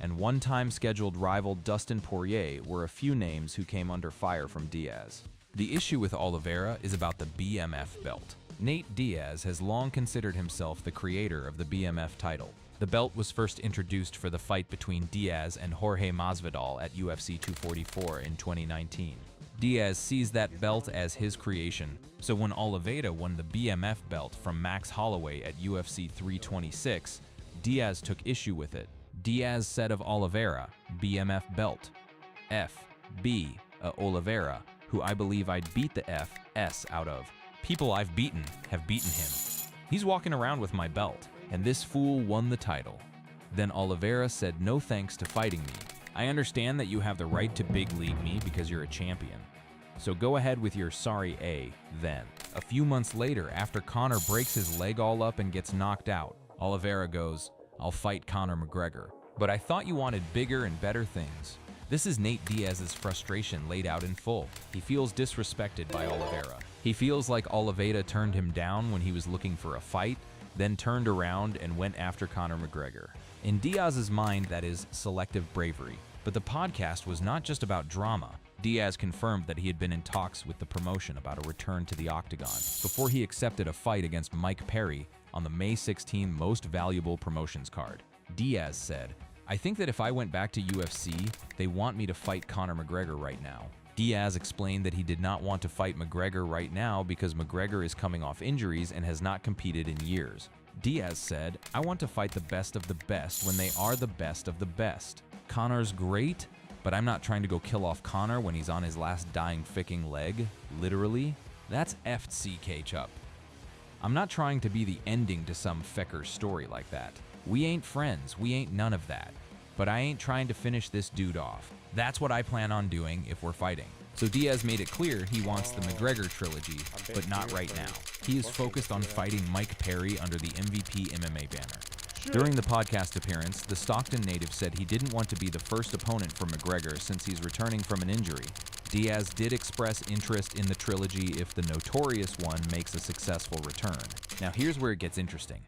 and one-time scheduled rival Dustin Poirier were a few names who came under fire from Diaz. The issue with Oliveira is about the BMF belt. Nate Diaz has long considered himself the creator of the BMF title. The belt was first introduced for the fight between Diaz and Jorge Masvidal at UFC 244 in 2019. Diaz sees that belt as his creation, so when Oliveira won the BMF belt from Max Holloway at UFC 326, Diaz took issue with it. Diaz said of Oliveira, "BMF belt. F. B. Oliveira, who I believe I'd beat the F. S. out of. People I've beaten have beaten him. He's walking around with my belt, and this fool won the title." Then Oliveira said no thanks to fighting me. "I understand that you have the right to big league me because you're a champion. So go ahead with your sorry A, then." A few months later, after Conor breaks his leg all up and gets knocked out, Oliveira goes, "I'll fight Conor McGregor. But I thought you wanted bigger and better things." This is Nate Diaz's frustration laid out in full. He feels disrespected by Oliveira. He feels like Oliveira turned him down when he was looking for a fight, then turned around and went after Conor McGregor. In Diaz's mind, that is selective bravery. But the podcast was not just about drama. Diaz confirmed that he had been in talks with the promotion about a return to the octagon before he accepted a fight against Mike Perry on the May 16 Most Valuable Promotions card. Diaz said, "I think that if I went back to UFC, they want me to fight Conor McGregor right now." Diaz explained that he did not want to fight McGregor right now because McGregor is coming off injuries and has not competed in years. Diaz said, "I want to fight the best of the best when they are the best of the best. Conor's great, but I'm not trying to go kill off Conor when he's on his last dying ficking leg, literally. That's FCK Chup. I'm not trying to be the ending to some fecker story like that. We ain't friends, we ain't none of that. But I ain't trying to finish this dude off. That's what I plan on doing if we're fighting." So Diaz made it clear he wants the McGregor trilogy, but not right now. He is focused on fighting Mike Perry under the MVP MMA banner. During the podcast appearance, the Stockton native said he didn't want to be the first opponent for McGregor since he's returning from an injury. Diaz did express interest in the trilogy if the notorious one makes a successful return. Now here's where it gets interesting.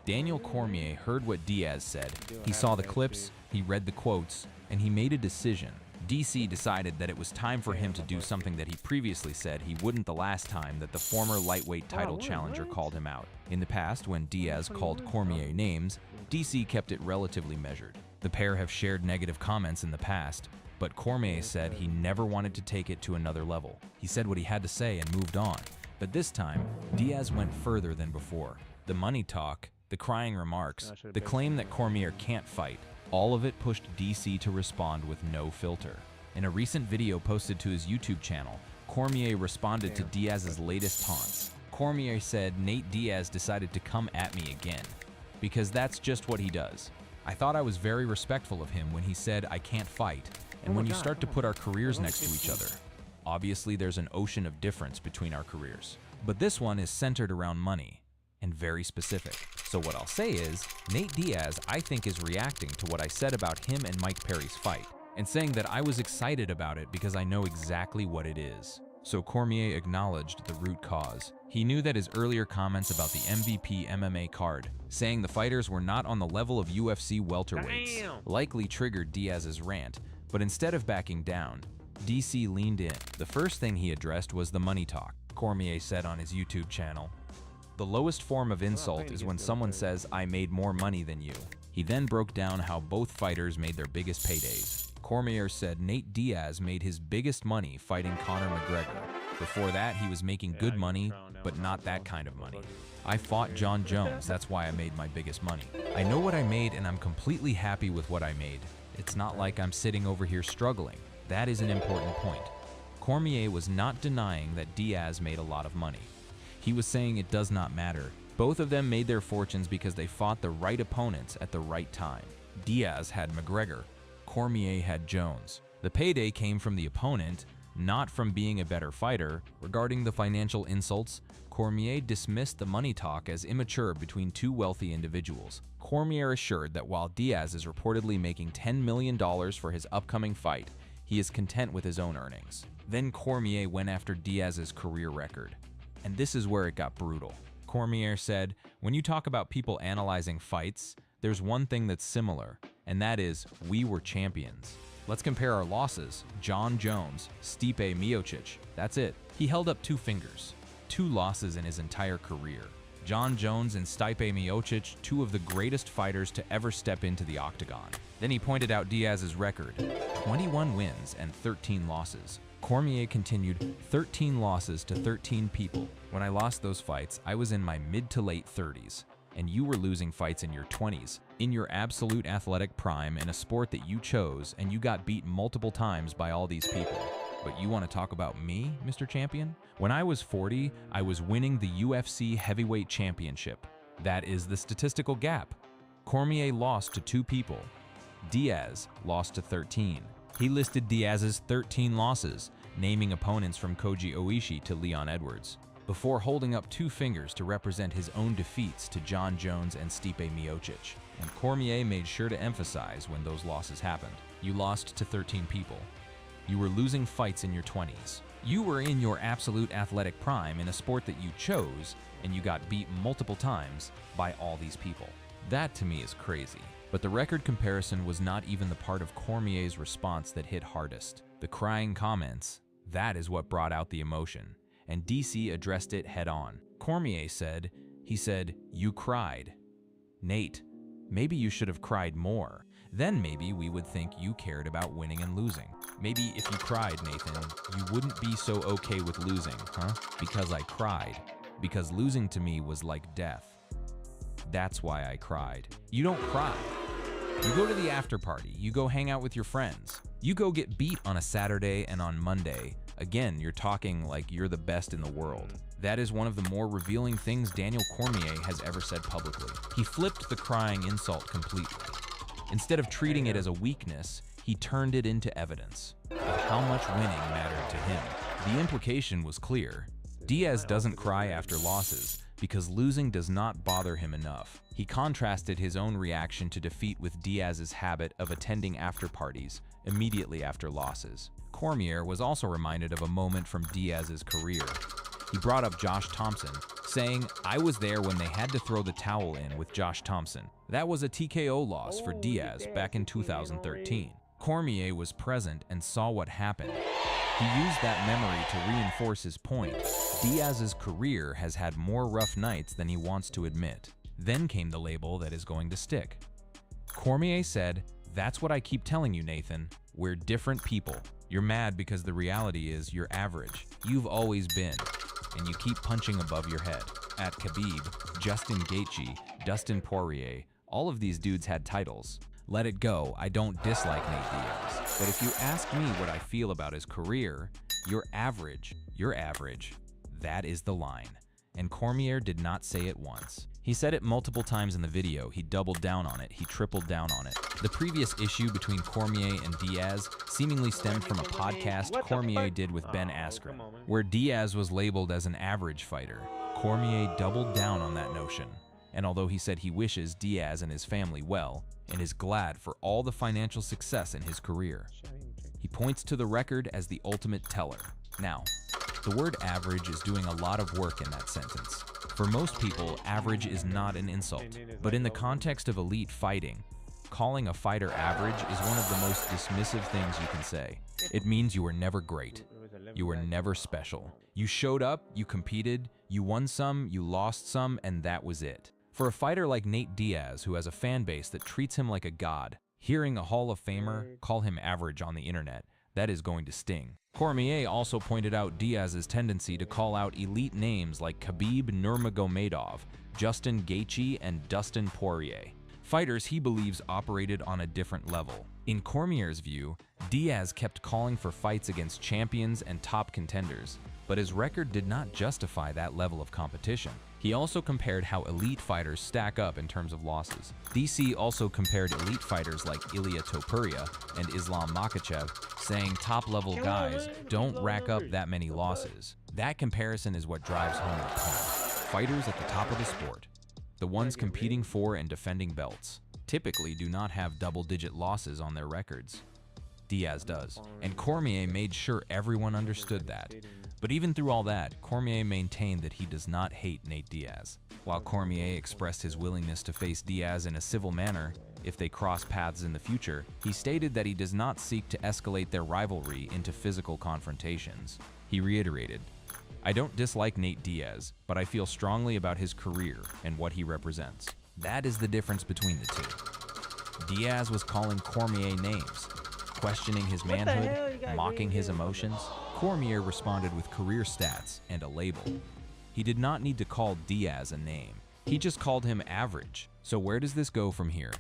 Daniel Cormier heard what Diaz said, he saw the clips, he read the quotes, and he made a decision. DC decided that it was time for him to do something that he previously said he wouldn't the last time that the former lightweight title challenger called him out. In the past, when Diaz called Cormier names, DC kept it relatively measured. The pair have shared negative comments in the past, but Cormier said he never wanted to take it to another level. He said what he had to say and moved on. But this time, Diaz went further than before. The money talk, the crying remarks, the claim that Cormier can't fight, all of it pushed DC to respond with no filter. In a recent video posted to his YouTube channel, Cormier responded to Diaz's latest taunts. Cormier said Nate Diaz decided to come at me again, because that's just what he does. I thought I was very respectful of him when he said I can't fight, and when you start to put our careers next to each other. Obviously, there's an ocean of difference between our careers, but this one is centered around money, and very specific. So what I'll say is, Nate Diaz, I think, is reacting to what I said about him and Mike Perry's fight, and saying that I was excited about it because I know exactly what it is. So Cormier acknowledged the root cause. He knew that his earlier comments about the MVP MMA card, saying the fighters were not on the level of UFC welterweights, likely triggered Diaz's rant, but instead of backing down, DC leaned in. The first thing he addressed was the money talk. Cormier said on his YouTube channel, "The lowest form of insult is when someone says, 'I made more money than you.'" He then broke down how both fighters made their biggest paydays. Cormier said Nate Diaz made his biggest money fighting Conor McGregor. Before that, he was making good money, but not that kind of money. "I fought John Jones, that's why I made my biggest money. I know what I made and I'm completely happy with what I made. It's not like I'm sitting over here struggling. That is an important point." Cormier was not denying that Diaz made a lot of money. He was saying it does not matter. Both of them made their fortunes because they fought the right opponents at the right time. Diaz had McGregor. Cormier had Jones. The payday came from the opponent, not from being a better fighter. Regarding the financial insults, Cormier dismissed the money talk as immature between two wealthy individuals. Cormier assured that while Diaz is reportedly making $10 million for his upcoming fight, he is content with his own earnings. Then Cormier went after Diaz's career record. And this is where it got brutal. Cormier said, "When you talk about people analyzing fights, there's one thing that's similar, and that is, we were champions. Let's compare our losses. John Jones, Stipe Miocic, that's it." He held up two fingers. 2 losses in his entire career. John Jones and Stipe Miocic, 2 of the greatest fighters to ever step into the octagon. Then he pointed out Diaz's record, 21 wins and 13 losses. Cormier continued, 13 losses to 13 people. When I lost those fights, I was in my mid to late 30s, and you were losing fights in your 20s, in your absolute athletic prime in a sport that you chose, and you got beat multiple times by all these people. But you want to talk about me, Mr. Champion? When I was 40, I was winning the UFC Heavyweight Championship. That is the statistical gap. Cormier lost to 2 people. Diaz lost to 13. He listed Diaz's 13 losses, naming opponents from Koji Oishi to Leon Edwards, before holding up 2 fingers to represent his own defeats to John Jones and Stipe Miocic. And Cormier made sure to emphasize when those losses happened. You lost to 13 people. You were losing fights in your 20s. You were in your absolute athletic prime in a sport that you chose, and you got beat multiple times by all these people. That to me is crazy. But the record comparison was not even the part of Cormier's response that hit hardest. The crying comments, that is what brought out the emotion, and DC addressed it head on. Cormier said, "You cried. Nate, maybe you should have cried more. Then maybe we would think you cared about winning and losing. Maybe if you cried, Nathan, you wouldn't be so okay with losing, huh? Because I cried. Because losing to me was like death. That's why I cried." You don't cry. You go to the after party, you go hang out with your friends. You go get beat on a Saturday and on Monday. Again, you're talking like you're the best in the world. That is one of the more revealing things Daniel Cormier has ever said publicly. He flipped the crying insult completely. Instead of treating it as a weakness, he turned it into evidence of how much winning mattered to him. The implication was clear. Diaz doesn't cry after losses because losing does not bother him enough. He contrasted his own reaction to defeat with Diaz's habit of attending after parties immediately after losses. Cormier was also reminded of a moment from Diaz's career. He brought up Josh Thompson, saying, "I was there when they had to throw the towel in with Josh Thompson. That was a TKO loss for Diaz back in 2013. Cormier was present and saw what happened. He used that memory to reinforce his point. Diaz's career has had more rough nights than he wants to admit. Then came the label that is going to stick. Cormier said, "That's what I keep telling you, Nathan. We're different people. You're mad because the reality is you're average. You've always been, and you keep punching above your head. At Khabib, Justin Gaethje, Dustin Poirier, all of these dudes had titles. Let it go, I don't dislike Nate Diaz. But if you ask me what I feel about his career, you're average. You're average. That is the line. And Cormier did not say it once. He said it multiple times in the video. He doubled down on it. He tripled down on it. The previous issue between Cormier and Diaz seemingly stemmed from a podcast Cormier did with Ben Askren, where Diaz was labeled as an average fighter. Cormier doubled down on that notion. And although he said he wishes Diaz and his family well, and is glad for all the financial success in his career, he points to the record as the ultimate teller. Now, the word average is doing a lot of work in that sentence. For most people, average is not an insult, but in the context of elite fighting, calling a fighter average is one of the most dismissive things you can say. It means you were never great. You were never special. You showed up, you competed, you won some, you lost some, and that was it. For a fighter like Nate Diaz, who has a fan base that treats him like a god, hearing a Hall of Famer call him average on the internet, that is going to sting. Cormier also pointed out Diaz's tendency to call out elite names like Khabib Nurmagomedov, Justin Gaethje, and Dustin Poirier. Fighters he believes operated on a different level. In Cormier's view, Diaz kept calling for fights against champions and top contenders, but his record did not justify that level of competition. He also compared how elite fighters stack up in terms of losses. DC also compared elite fighters like Ilia Topuria and Islam Makhachev, saying top-level guys don't rack up that many losses. That comparison is what drives home the point. Fighters at the top of the sport, the ones competing for and defending belts, typically do not have double-digit losses on their records. Diaz does, and Cormier made sure everyone understood that. But even through all that, Cormier maintained that he does not hate Nate Diaz. While Cormier expressed his willingness to face Diaz in a civil manner if they cross paths in the future, he stated that he does not seek to escalate their rivalry into physical confrontations. He reiterated, "I don't dislike Nate Diaz, but I feel strongly about his career and what he represents." That is the difference between the two. Diaz was calling Cormier names, questioning his manhood, mocking his emotions. Cormier responded with career stats and a label. He did not need to call Diaz a name. He just called him average. So where does this go from here?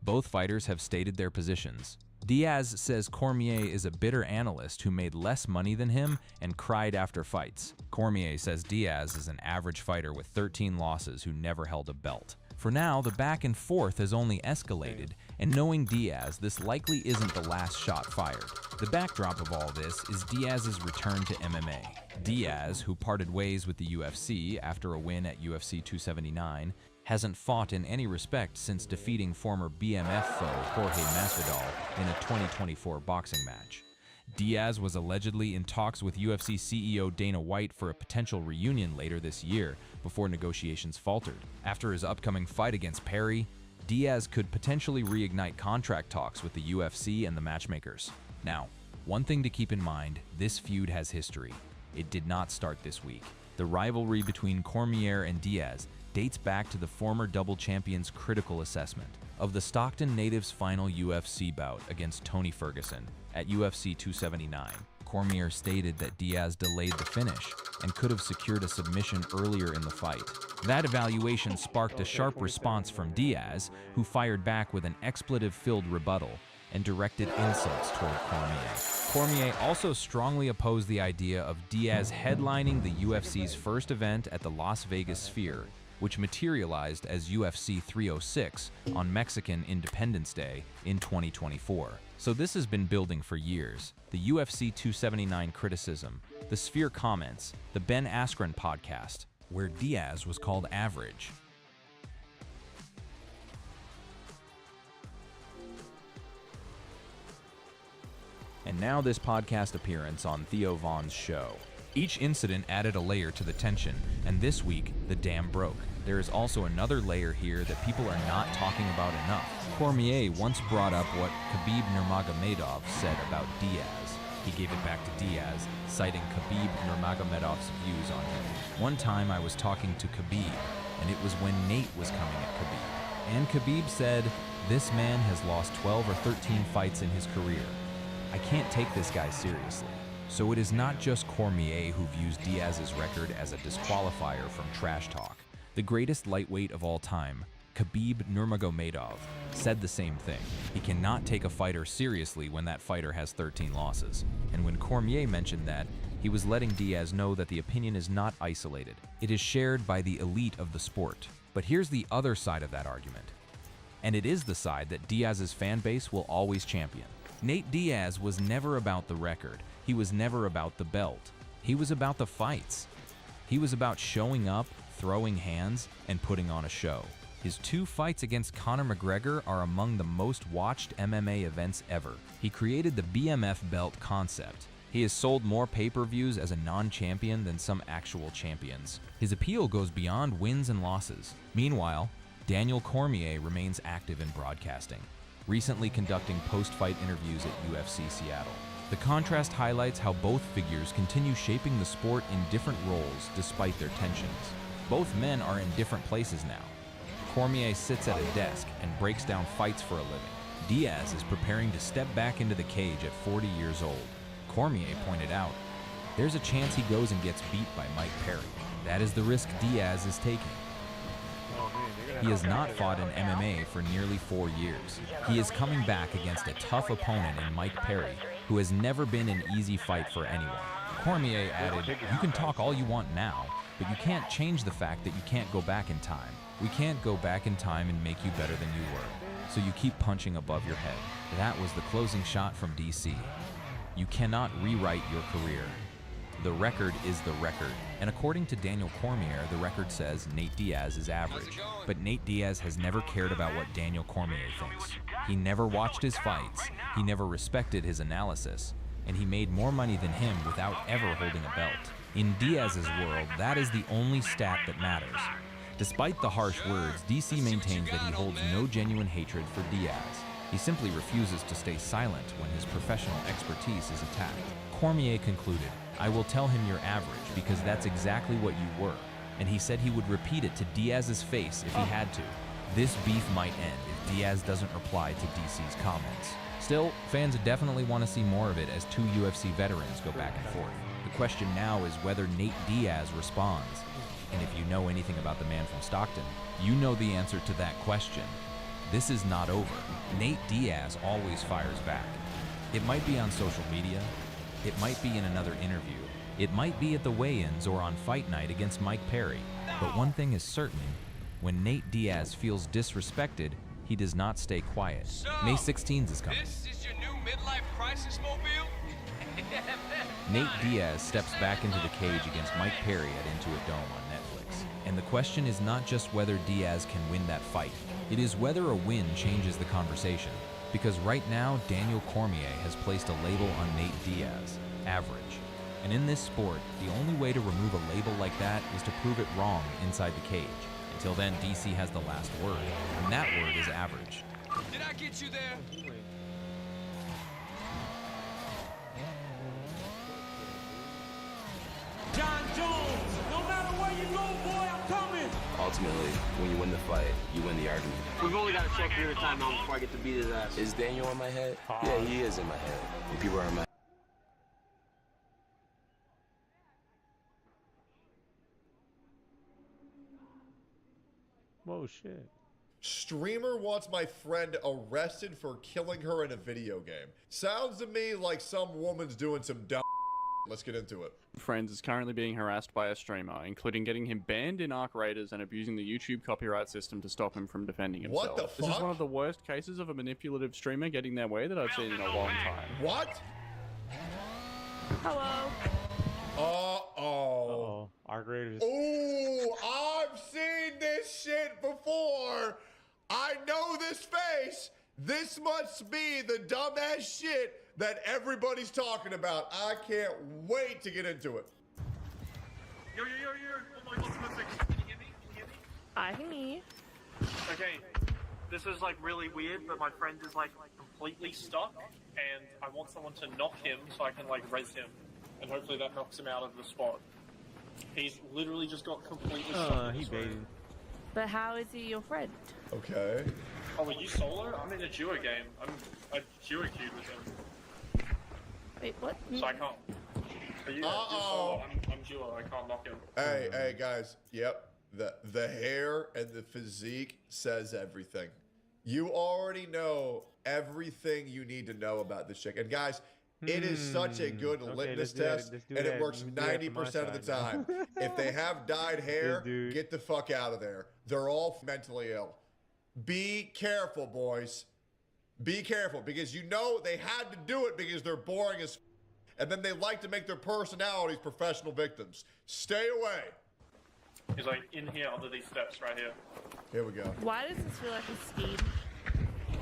Both fighters have stated their positions. Diaz says Cormier is a bitter analyst who made less money than him and cried after fights. Cormier says Diaz is an average fighter with 13 losses who never held a belt. For now, the back and forth has only escalated, and knowing Diaz, this likely isn't the last shot fired. The backdrop of all this is Diaz's return to MMA. Diaz, who parted ways with the UFC after a win at UFC 279, hasn't fought in any respect since defeating former BMF foe Jorge Masvidal in a 2024 boxing match. Diaz was allegedly in talks with UFC CEO Dana White for a potential reunion later this year before negotiations faltered. After his upcoming fight against Perry, Diaz could potentially reignite contract talks with the UFC and the matchmakers. Now, one thing to keep in mind, this feud has history. It did not start this week. The rivalry between Cormier and Diaz dates back to the former double champion's critical assessment of the Stockton native's final UFC bout against Tony Ferguson at UFC 279. Cormier stated that Diaz delayed the finish and could have secured a submission earlier in the fight. That evaluation sparked a sharp response from Diaz, who fired back with an expletive-filled rebuttal and directed insults toward Cormier. Cormier also strongly opposed the idea of Diaz headlining the UFC's first event at the Las Vegas Sphere, which materialized as UFC 306 on Mexican Independence Day in 2024. So this has been building for years. The UFC 279 criticism, the Sphere comments, the Ben Askren podcast, where Diaz was called average. And now this podcast appearance on Theo Von's show. Each incident added a layer to the tension, and this week, the dam broke. There is also another layer here that people are not talking about enough. Cormier once brought up what Khabib Nurmagomedov said about Diaz. He gave it back to Diaz, citing Khabib Nurmagomedov's views on him. One time I was talking to Khabib, and it was when Nate was coming at Khabib. And Khabib said, "This man has lost 12 or 13 fights in his career. I can't take this guy seriously. So it is not just Cormier who views Diaz's record as a disqualifier from trash talk. The greatest lightweight of all time, Khabib Nurmagomedov, said the same thing. He cannot take a fighter seriously when that fighter has 13 losses. And when Cormier mentioned that, he was letting Diaz know that the opinion is not isolated. It is shared by the elite of the sport. But here's the other side of that argument. And it is the side that Diaz's fan base will always champion. Nate Diaz was never about the record. He was never about the belt. He was about the fights. He was about showing up, throwing hands, and putting on a show. His 2 fights against Conor McGregor are among the most watched MMA events ever. He created the BMF belt concept. He has sold more pay-per-views as a non-champion than some actual champions. His appeal goes beyond wins and losses. Meanwhile, Daniel Cormier remains active in broadcasting, recently conducting post-fight interviews at UFC Seattle. The contrast highlights how both figures continue shaping the sport in different roles despite their tensions. Both men are in different places now. Cormier sits at a desk and breaks down fights for a living. Diaz is preparing to step back into the cage at 40 years old. Cormier pointed out, there's a chance he goes and gets beat by Mike Perry. That is the risk Diaz is taking. He has not fought in MMA for nearly 4 years. He is coming back against a tough opponent in Mike Perry, who has never been an easy fight for anyone. Cormier added, you can talk all you want now, but you can't change the fact that you can't go back in time. We can't go back in time and make you better than you were. So you keep punching above your head. That was the closing shot from DC. You cannot rewrite your career. The record is the record. And according to Daniel Cormier, the record says Nate Diaz is average. But Nate Diaz has never cared about what Daniel Cormier thinks. He never watched his fights. He never respected his analysis. And he made more money than him without ever holding a belt. In Diaz's world, that is the only stat that matters. Despite the harsh words, DC maintains that he holds no genuine hatred for Diaz. He simply refuses to stay silent when his professional expertise is attacked. Cormier concluded, I will tell him you're average because that's exactly what you were. And he said he would repeat it to Diaz's face if he had to. This beef might end if Diaz doesn't reply to DC's comments. Still, fans definitely want to see more of it as 2 UFC veterans go back and forth. The question now is whether Nate Diaz responds. And if you know anything about the man from Stockton, you know the answer to that question. This is not over. Nate Diaz always fires back. It might be on social media. It might be in another interview. It might be at the weigh-ins or on fight night against Mike Perry. But one thing is certain, when Nate Diaz feels disrespected, he does not stay quiet. So, May 16th is coming. This is your new midlife crisis mobile? Nate Diaz steps back into the cage against Mike Perry at Intuit Dome on Netflix. And the question is not just whether Diaz can win that fight. It is whether a win changes the conversation. Because right now, Daniel Cormier has placed a label on Nate Diaz, average. And in this sport, the only way to remove a label like that is to prove it wrong inside the cage. Until then, DC has the last word, and that word is average. Did I get you there? John Jones, no matter where you go, boy, I'm coming. Ultimately, when you win the fight, you win the argument. We've only got a short period of time now before I get to beat his ass. Is Daniel in my head? Yeah, he is in my head. And people are in my Whoa, shit. Streamer wants my friend arrested for killing her in a video game. Sounds to me like some woman's doing some dumb. Let's get into it. Friends is currently being harassed by a streamer, including getting him banned in Arc Raiders and abusing the YouTube copyright system to stop him from defending himself. What the This is fuck? one of the worst cases of a manipulative streamer getting their way that I've seen in a long time. What? Hello. Uh-oh. Arc Raiders. Ooh, I've seen this shit before. I know this face. This must be the dumbass shit that everybody's talking about. I can't wait to get into it. Yo. Oh my God, perfect. Can you hear me? I can hear you. Okay, this is like really weird, but my friend is like completely stuck, and I want someone to knock him so I can like res him, and hopefully that knocks him out of the spot. He's literally just got completely stuck. He baited. But how is he your friend? Okay. Oh, are you solo? I'm in a duo game. I'm a duo queued with him. Wait, what? So I can't. So you, I'm duo. I can't knock him. Hey, guys. Yep. The hair and the physique says everything. You already know everything you need to know about this chick. And guys, it is such a good litmus test, and it works 90% of the time. If they have dyed hair, get the fuck out of there. They're all mentally ill. Be careful, boys. Be careful, because you know they had to do it because they're boring as and then they like to make their personalities professional victims. Stay away. He's like in here under these steps right here. Here we go. Why does this feel like a scheme?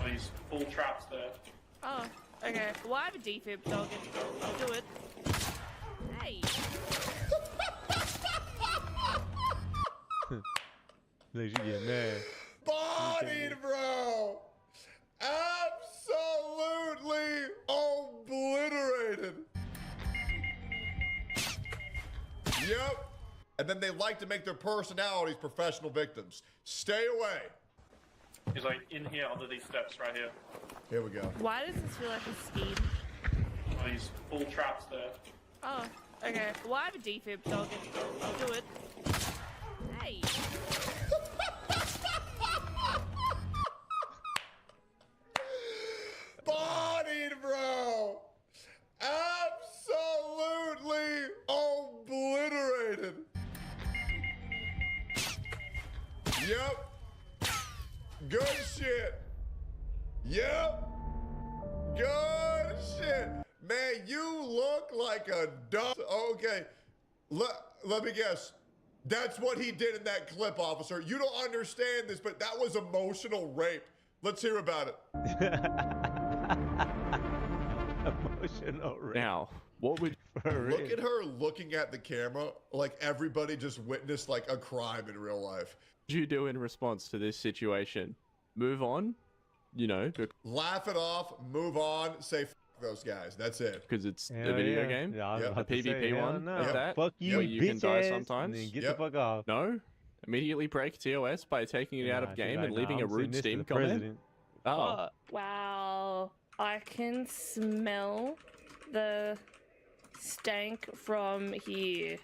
Oh, these full traps there. Oh, okay. Well, I have a defib, so I'll do it. Hey. Like, you get mad. Bodied, bro. Absolutely obliterated. Yep. And then they like to make their personalities professional victims. Stay away. He's like in here under these steps right here. Here we go. Why does this feel like a scheme? Oh, these full traps there. Oh, okay. Well, I have a defib, so I'll do it. Hey. Bodied, bro. Absolutely obliterated. Yep. Good shit. Yep. Good shit. Man, you look like a dog. Okay. Let me guess. That's what he did in that clip, officer. You don't understand this, but that was emotional rape. Let's hear about it. Emotional rape. Now, what would look at her looking at the camera like everybody just witnessed like a crime in real life. What do you do in response to this situation? Move on? You know, laugh it off, move on, say F those guys. That's it. Because it's a video game. Yeah, I was Yep. about A to say, PvP hell one. no. Is that? Fuck you, where you can die bitch-ass, sometimes. and then get the fuck off. No. Immediately break TOS by taking it out Nah, of she's game like, and nah, leaving a I'm sending rude this to Steam the comment. president. Oh. Wow. I can smell the stank from here.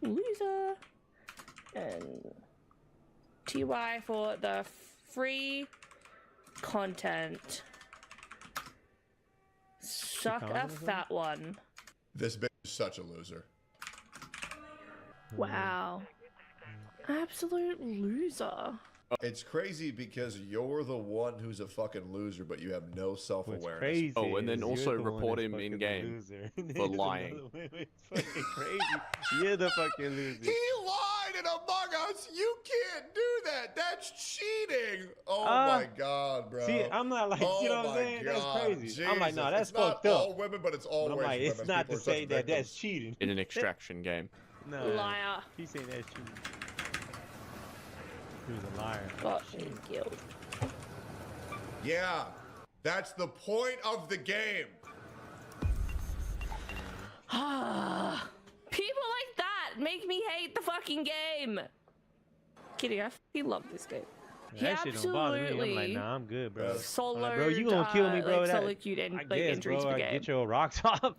Loser. And TY for the free content. Suck a fat one. This bitch is such a loser. Wow. Absolute loser. It's crazy because you're the one who's a fucking loser, but you have no self-awareness. Crazy Oh, and then is also you're the one report that's him fucking in the game loser. for There's lying. another way. It's fucking crazy. You're the fucking loser. He lied in Among Us. You can't do that. That's cheating. Oh my god, bro. See, I'm not like, you know what I'm saying? That's crazy. I'm like, no, that's it's not fucked up. all women, but it's always But I'm like, women. it's not People to are such say that victims. that's cheating. In an extraction game. No. Liar. He's saying that's cheating. He was a liar. Fucking guilt. Yeah, that's the point of the game. People like that make me hate the fucking game. Kidding, I fucking love this game. That shit don't bother me. I'm like, nah, I'm good, bro. I'm like, bro, you gonna kill me, bro? Like, That, solo cute and I like guess, entries bro, for I game. get your rocks off. I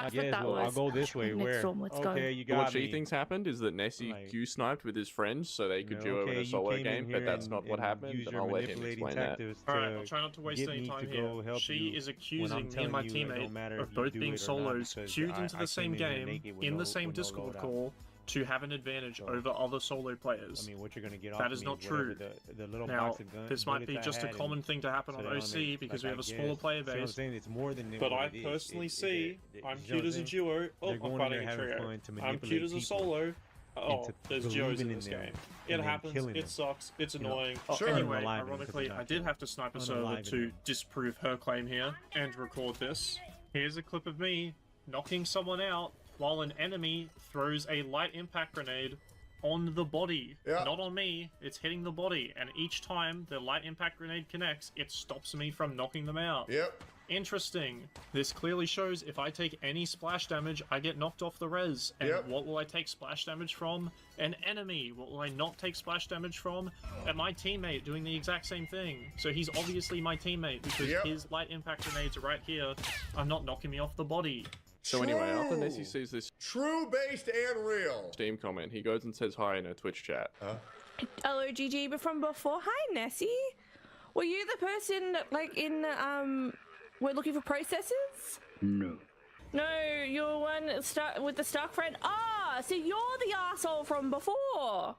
That's what guess, that well, was. I'll go this way. Next Where? one, let's go. Okay, you What got she me. thinks happened is that Nessie Like- Q-sniped with his friends so they could duo in Okay, a you solo came in game, but here that's and- not what and happened, used and your I'll let him manipulating explain that. tactics Alright, to I'll try not to waste get any me time to here. go help She you is when I'm accusing me telling and my you it teammate don't matter of if you both do being it or not, solos, because queued I into the came same in here game, naked with in no- the same with no Discord loadout. call, to have an advantage over other solo players. I mean, what you're gonna get off That of is me not whatever true. The little Now, box of guns, this might be bullets I just a had common and- thing to happen so on that I OC make- because like, we have I a smaller guess. player See what I'm base. saying? It's more than But what I it is. personally It's- see you know I'm what cute as a saying? duo. Oh, They're I'm going fighting there a having trio. fun to I'm manipulate cute as a people solo. Oh, into there's duos believing in in this them game. and It then happens. killing It them. sucks. It's You know? annoying. Sure. Anyway, Unaliving them ironically, because I they're did not have to snipe a server unaliving to them. disprove her claim here and record this. Here's a clip of me knocking someone out while an enemy throws a light impact grenade on the body. Yeah. Not on me, it's hitting the body. And each time the light impact grenade connects, it stops me from knocking them out. Yep. Interesting. This clearly shows if I take any splash damage, I get knocked off the res. And what will I take splash damage from? An enemy. What will I not take splash damage from? And my teammate doing the exact same thing. So he's obviously my teammate because his light impact grenades are right here. I'm not knocking me off the body. So anyway, after Nessie sees this true based and real Steam comment, he goes and says hi in her Twitch chat. Hello, GG, but from before. Hi, Nessie. Were you the person, like, in, we're looking for processors? No. No, you're one with the Stark friend. Ah, so you're the asshole from before.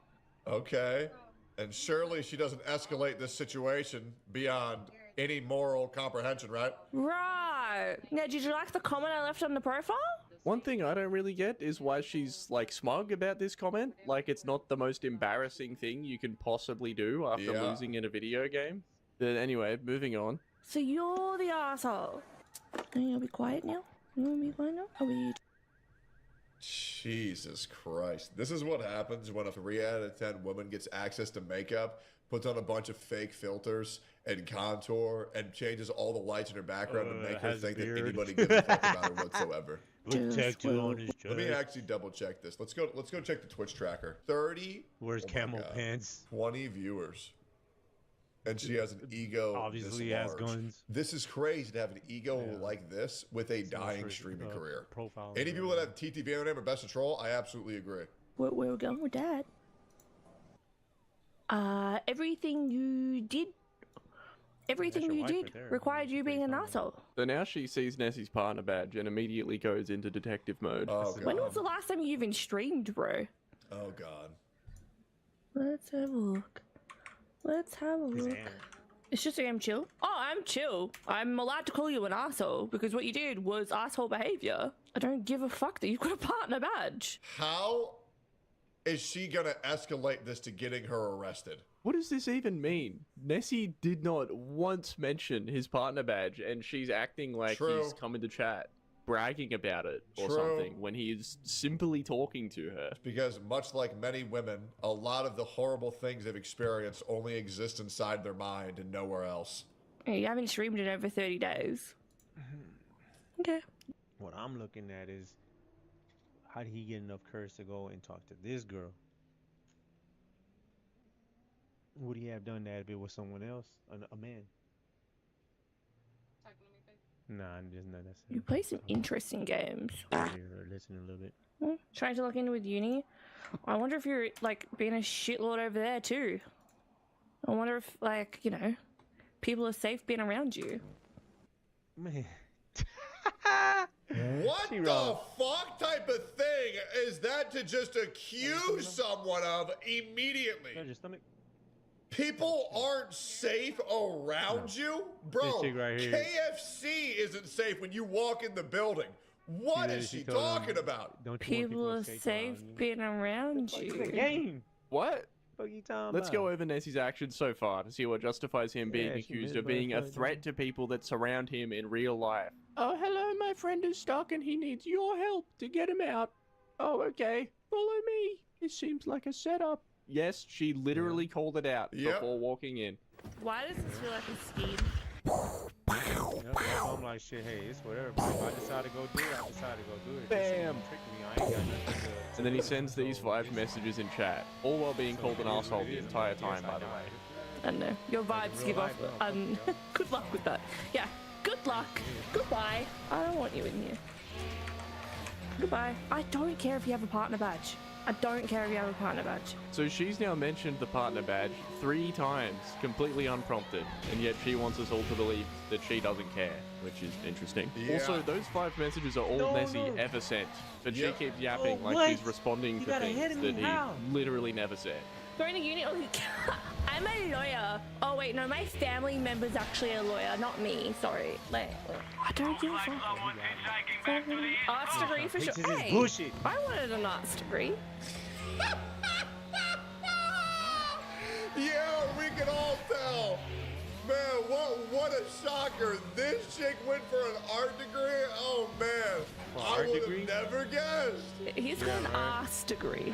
Okay. And surely she doesn't escalate this situation beyond any moral comprehension, right? Right. Now, did you like the comment I left on the profile? One thing I don't really get is why she's like smug about this comment. Like it's not the most embarrassing thing you can possibly do after losing in a video game. But anyway, moving on. So you're the asshole. Are you gonna be quiet now? You wanna be quiet now? Are we? Jesus Christ. This is what happens when a 3 out of 10 woman gets access to makeup, puts on a bunch of fake filters and contour, and changes all the lights in her background to make her think that anybody gives a fuck about her whatsoever. Let me actually double check this. Let's go check the Twitch tracker. 30. Where's camel pants? 20 viewers. And she has an ego. Obviously this has large. guns. This is crazy to have an ego like this with a dying streaming career. Profile. Any people that have TTV on name or best of troll, I absolutely agree. Where we're going with that? Everything you did required you being an asshole. So now she sees Nessie's partner badge and immediately goes into detective mode. When was the last time you even streamed, bro? Oh god. Let's have a look. It's just I'm chill. Oh, I'm chill. I'm allowed to call you an asshole because what you did was asshole behavior. I don't give a fuck that you've got a partner badge. How is she gonna escalate this to getting her arrested? What does this even mean? Nessie did not once mention his partner badge, and she's acting like he's come into chat, bragging about it or something, when he is simply talking to her. Because much like many women, a lot of the horrible things they've experienced only exist inside their mind and nowhere else. Hey, you haven't streamed in over 30 days. Okay. What I'm looking at is, how did he get enough courage to go and talk to this girl? Would he have done that if it was someone else, a man? Nah, just not necessarily. You play some interesting games. Listen a little bit. Trying to look in with uni. I wonder if you're like being a shitlord over there too. I wonder if, like, you know, people are safe being around you. Man. What the fuck type of thing is that to just accuse someone of immediately? People aren't safe around you? Bro, right here. KFC isn't safe when you walk in the building. What is she talking about? People are safe being around you. What? Let's go over Nessie's actions so far to see what justifies him being accused of being a threat to people that surround him in real life. Oh, hello, my friend is stuck and he needs your help to get him out. Oh, okay. Follow me. It seems like a setup. Yes, she literally called it out before walking in. Why does this feel like a scheme? I'm like, shit, hey, it's whatever. If I decide to go do it, I decide to go do it. Bam! Trick me, I ain't got nothing to... And then he sends these 5 messages in chat, all while being called an asshole the entire time, by the way. I don't know. Your vibes give off. Good luck with that. Yeah. Good luck. Goodbye. I don't want you in here. Goodbye. I don't care if you have a partner badge. I don't care if you have a partner badge. So she's now mentioned the partner badge 3 times, completely unprompted, and yet she wants us all to believe that she doesn't care, which is interesting. Also, those 5 messages are all Nessie ever sent, but she keeps yapping like she's responding to things that he literally never said. Going to uni? I'm a lawyer. Oh wait, no, my family member's actually a lawyer, not me. Sorry. Like, I don't give a fuck. Arts degree for sure. Hey, bullshit. I wanted an arts degree. Yeah, we can all tell. Man, what a shocker. This chick went for an art degree? Oh man, I would have never guessed. He's got an arts degree.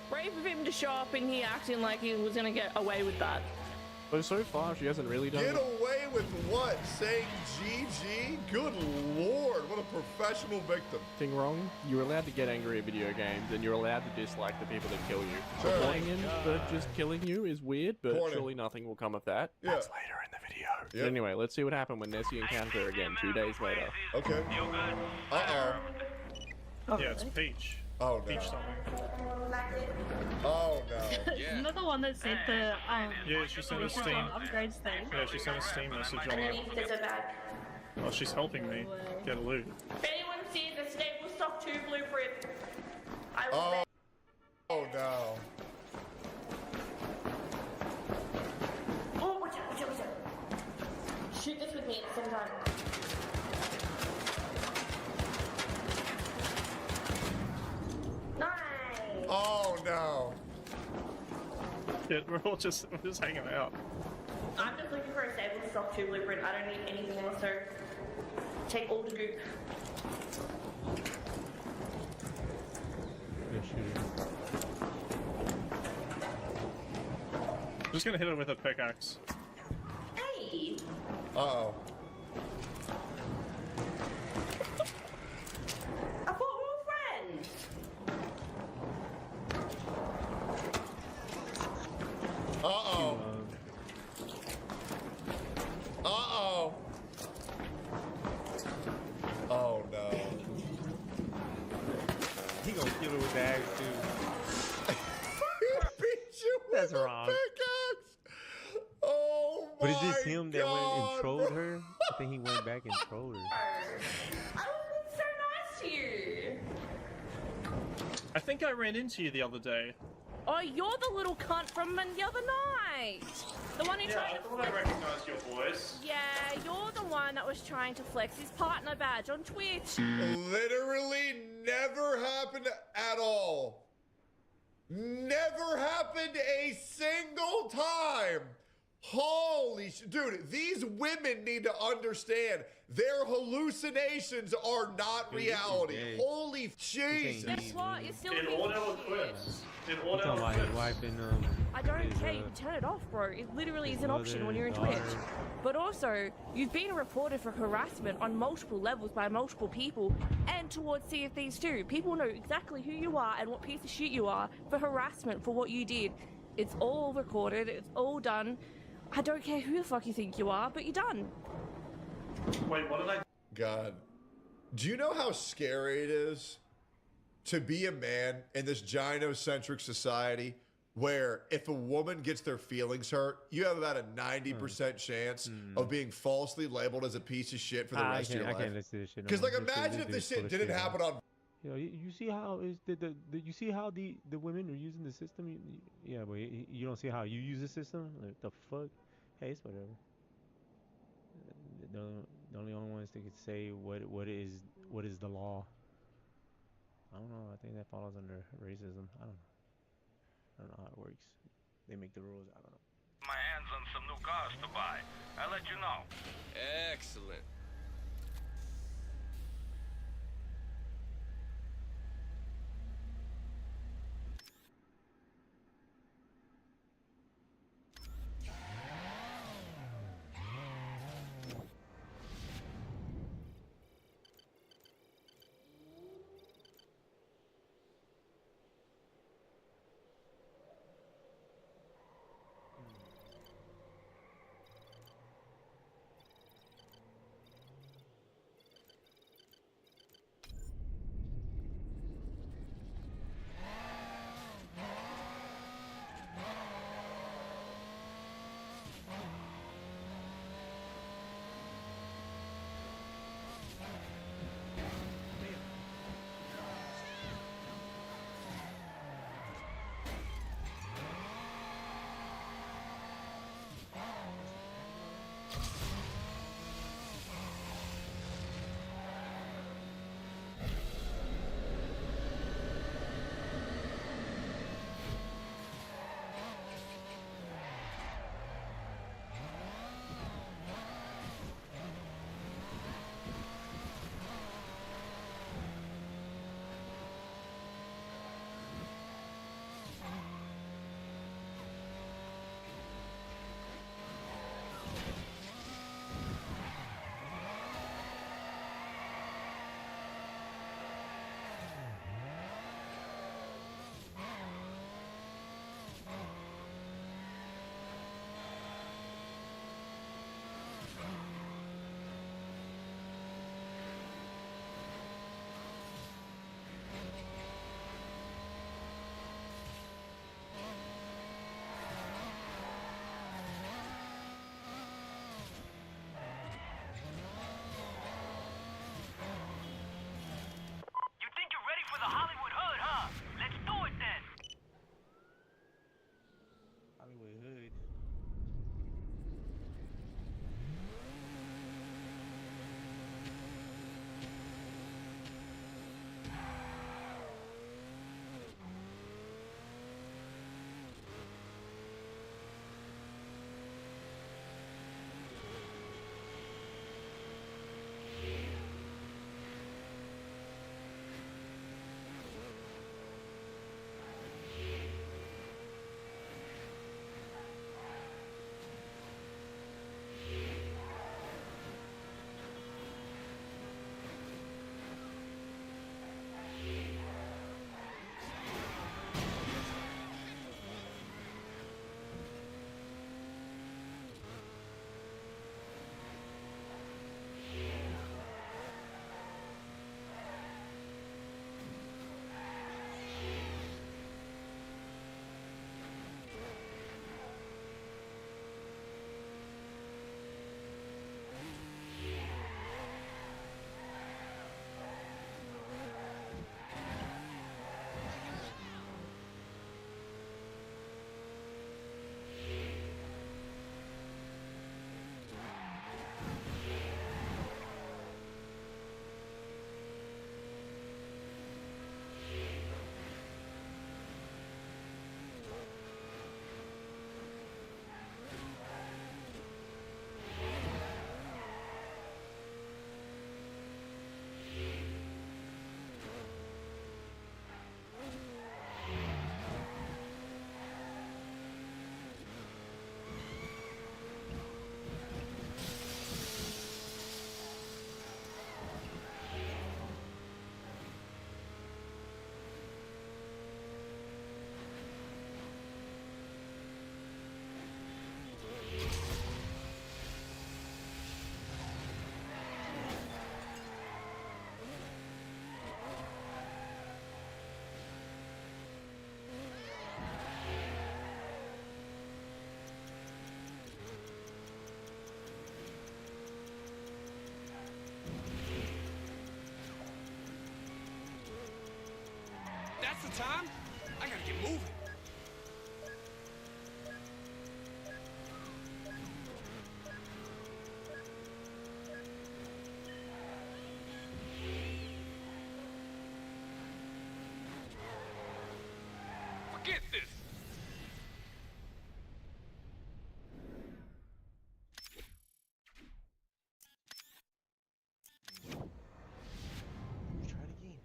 Brave of him to show up in here acting like he was gonna get away with that. But so far, she hasn't really done Get it. away with what? Saying GG? Good lord, what a professional victim. Thing wrong. You're allowed to get angry at video games, and you're allowed to dislike the people that kill you. Sure. Reporting him for just killing you is weird, but Corny. surely nothing will come of that. Yeah. That's later in the video. But anyway, let's see what happened when Nessie encountered her again 2 days later. Okay. Uh-oh. Yeah, it's Peach. Oh, no. Peach something. Oh, no. Isn't that the one that said the Yeah, she sent a Steam. upgrades thing? Yeah, she sent a Steam message on it. Underneath there's a bag. Well, she's helping me get loot. If anyone sees a stable stock 2 blueprint, I will Oh. Oh, no. Oh, watch out, watch out, watch out. Shoot this with me at the same time. Nice! Oh, no. Yeah, we're just hanging out. I'm just looking for a stable stock 2 blueprint. I don't need anything else, so take all the goop. Just gonna hit her with a pickaxe. Hey! Uh-oh. I thought we were friends! Uh-oh. Uh-oh. Oh, no. He gonna kill her with the axe, too. Beat you with That's a wrong. pickaxe. Oh, my But is this him that went and God, trolled bro. her? I think he went back and trolled her. I was being so nice to you! I think I ran into you the other day. Oh, you're the little cunt from the other night! The one who Yeah, tried I to thought I flex. recognized your voice. Yeah, you're the one that was trying to flex his partner badge on Twitch. Literally never happened at all. Never happened a single time. Holy shit. Dude, these women need to understand their hallucinations are not Dude, this is reality. gay. Holy Jesus. Guess what? You're still In being all shit. eloquence. In all He's talking about his eloquence. wife and I don't his, care. You can turn it off, bro. It literally his is an option mother, when you're in daughter. Twitch. But also, you've been reported for harassment on multiple levels by multiple people and towards CFDs too. People know exactly who you are and what piece of shit you are for harassment for what you did. It's all recorded. It's all done. I don't care who the fuck you think you are, but you're done. Wait, what did I... God. Do you know how scary it is to be a man in this gynocentric society where if a woman gets their feelings hurt, you have about a 90% chance of being falsely labeled as a piece of shit for the rest of your I can't life? listen to this shit. no Because, more. like, imagine if this dude's full shit of didn't shit, happen man. on... You know, you see how is you see how the women are using the system. Yeah, but you don't see how you use the system. Like, the fuck? Hey, it's whatever. The only ones that could say what is the law. I don't know. I think that falls under racism. I don't know how it works. They make the rules. I don't know. My hands on some new cars to buy. I'll let you know. Excellent. Now's the time. I gotta get moving. Forget this. Try it again.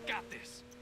Got this.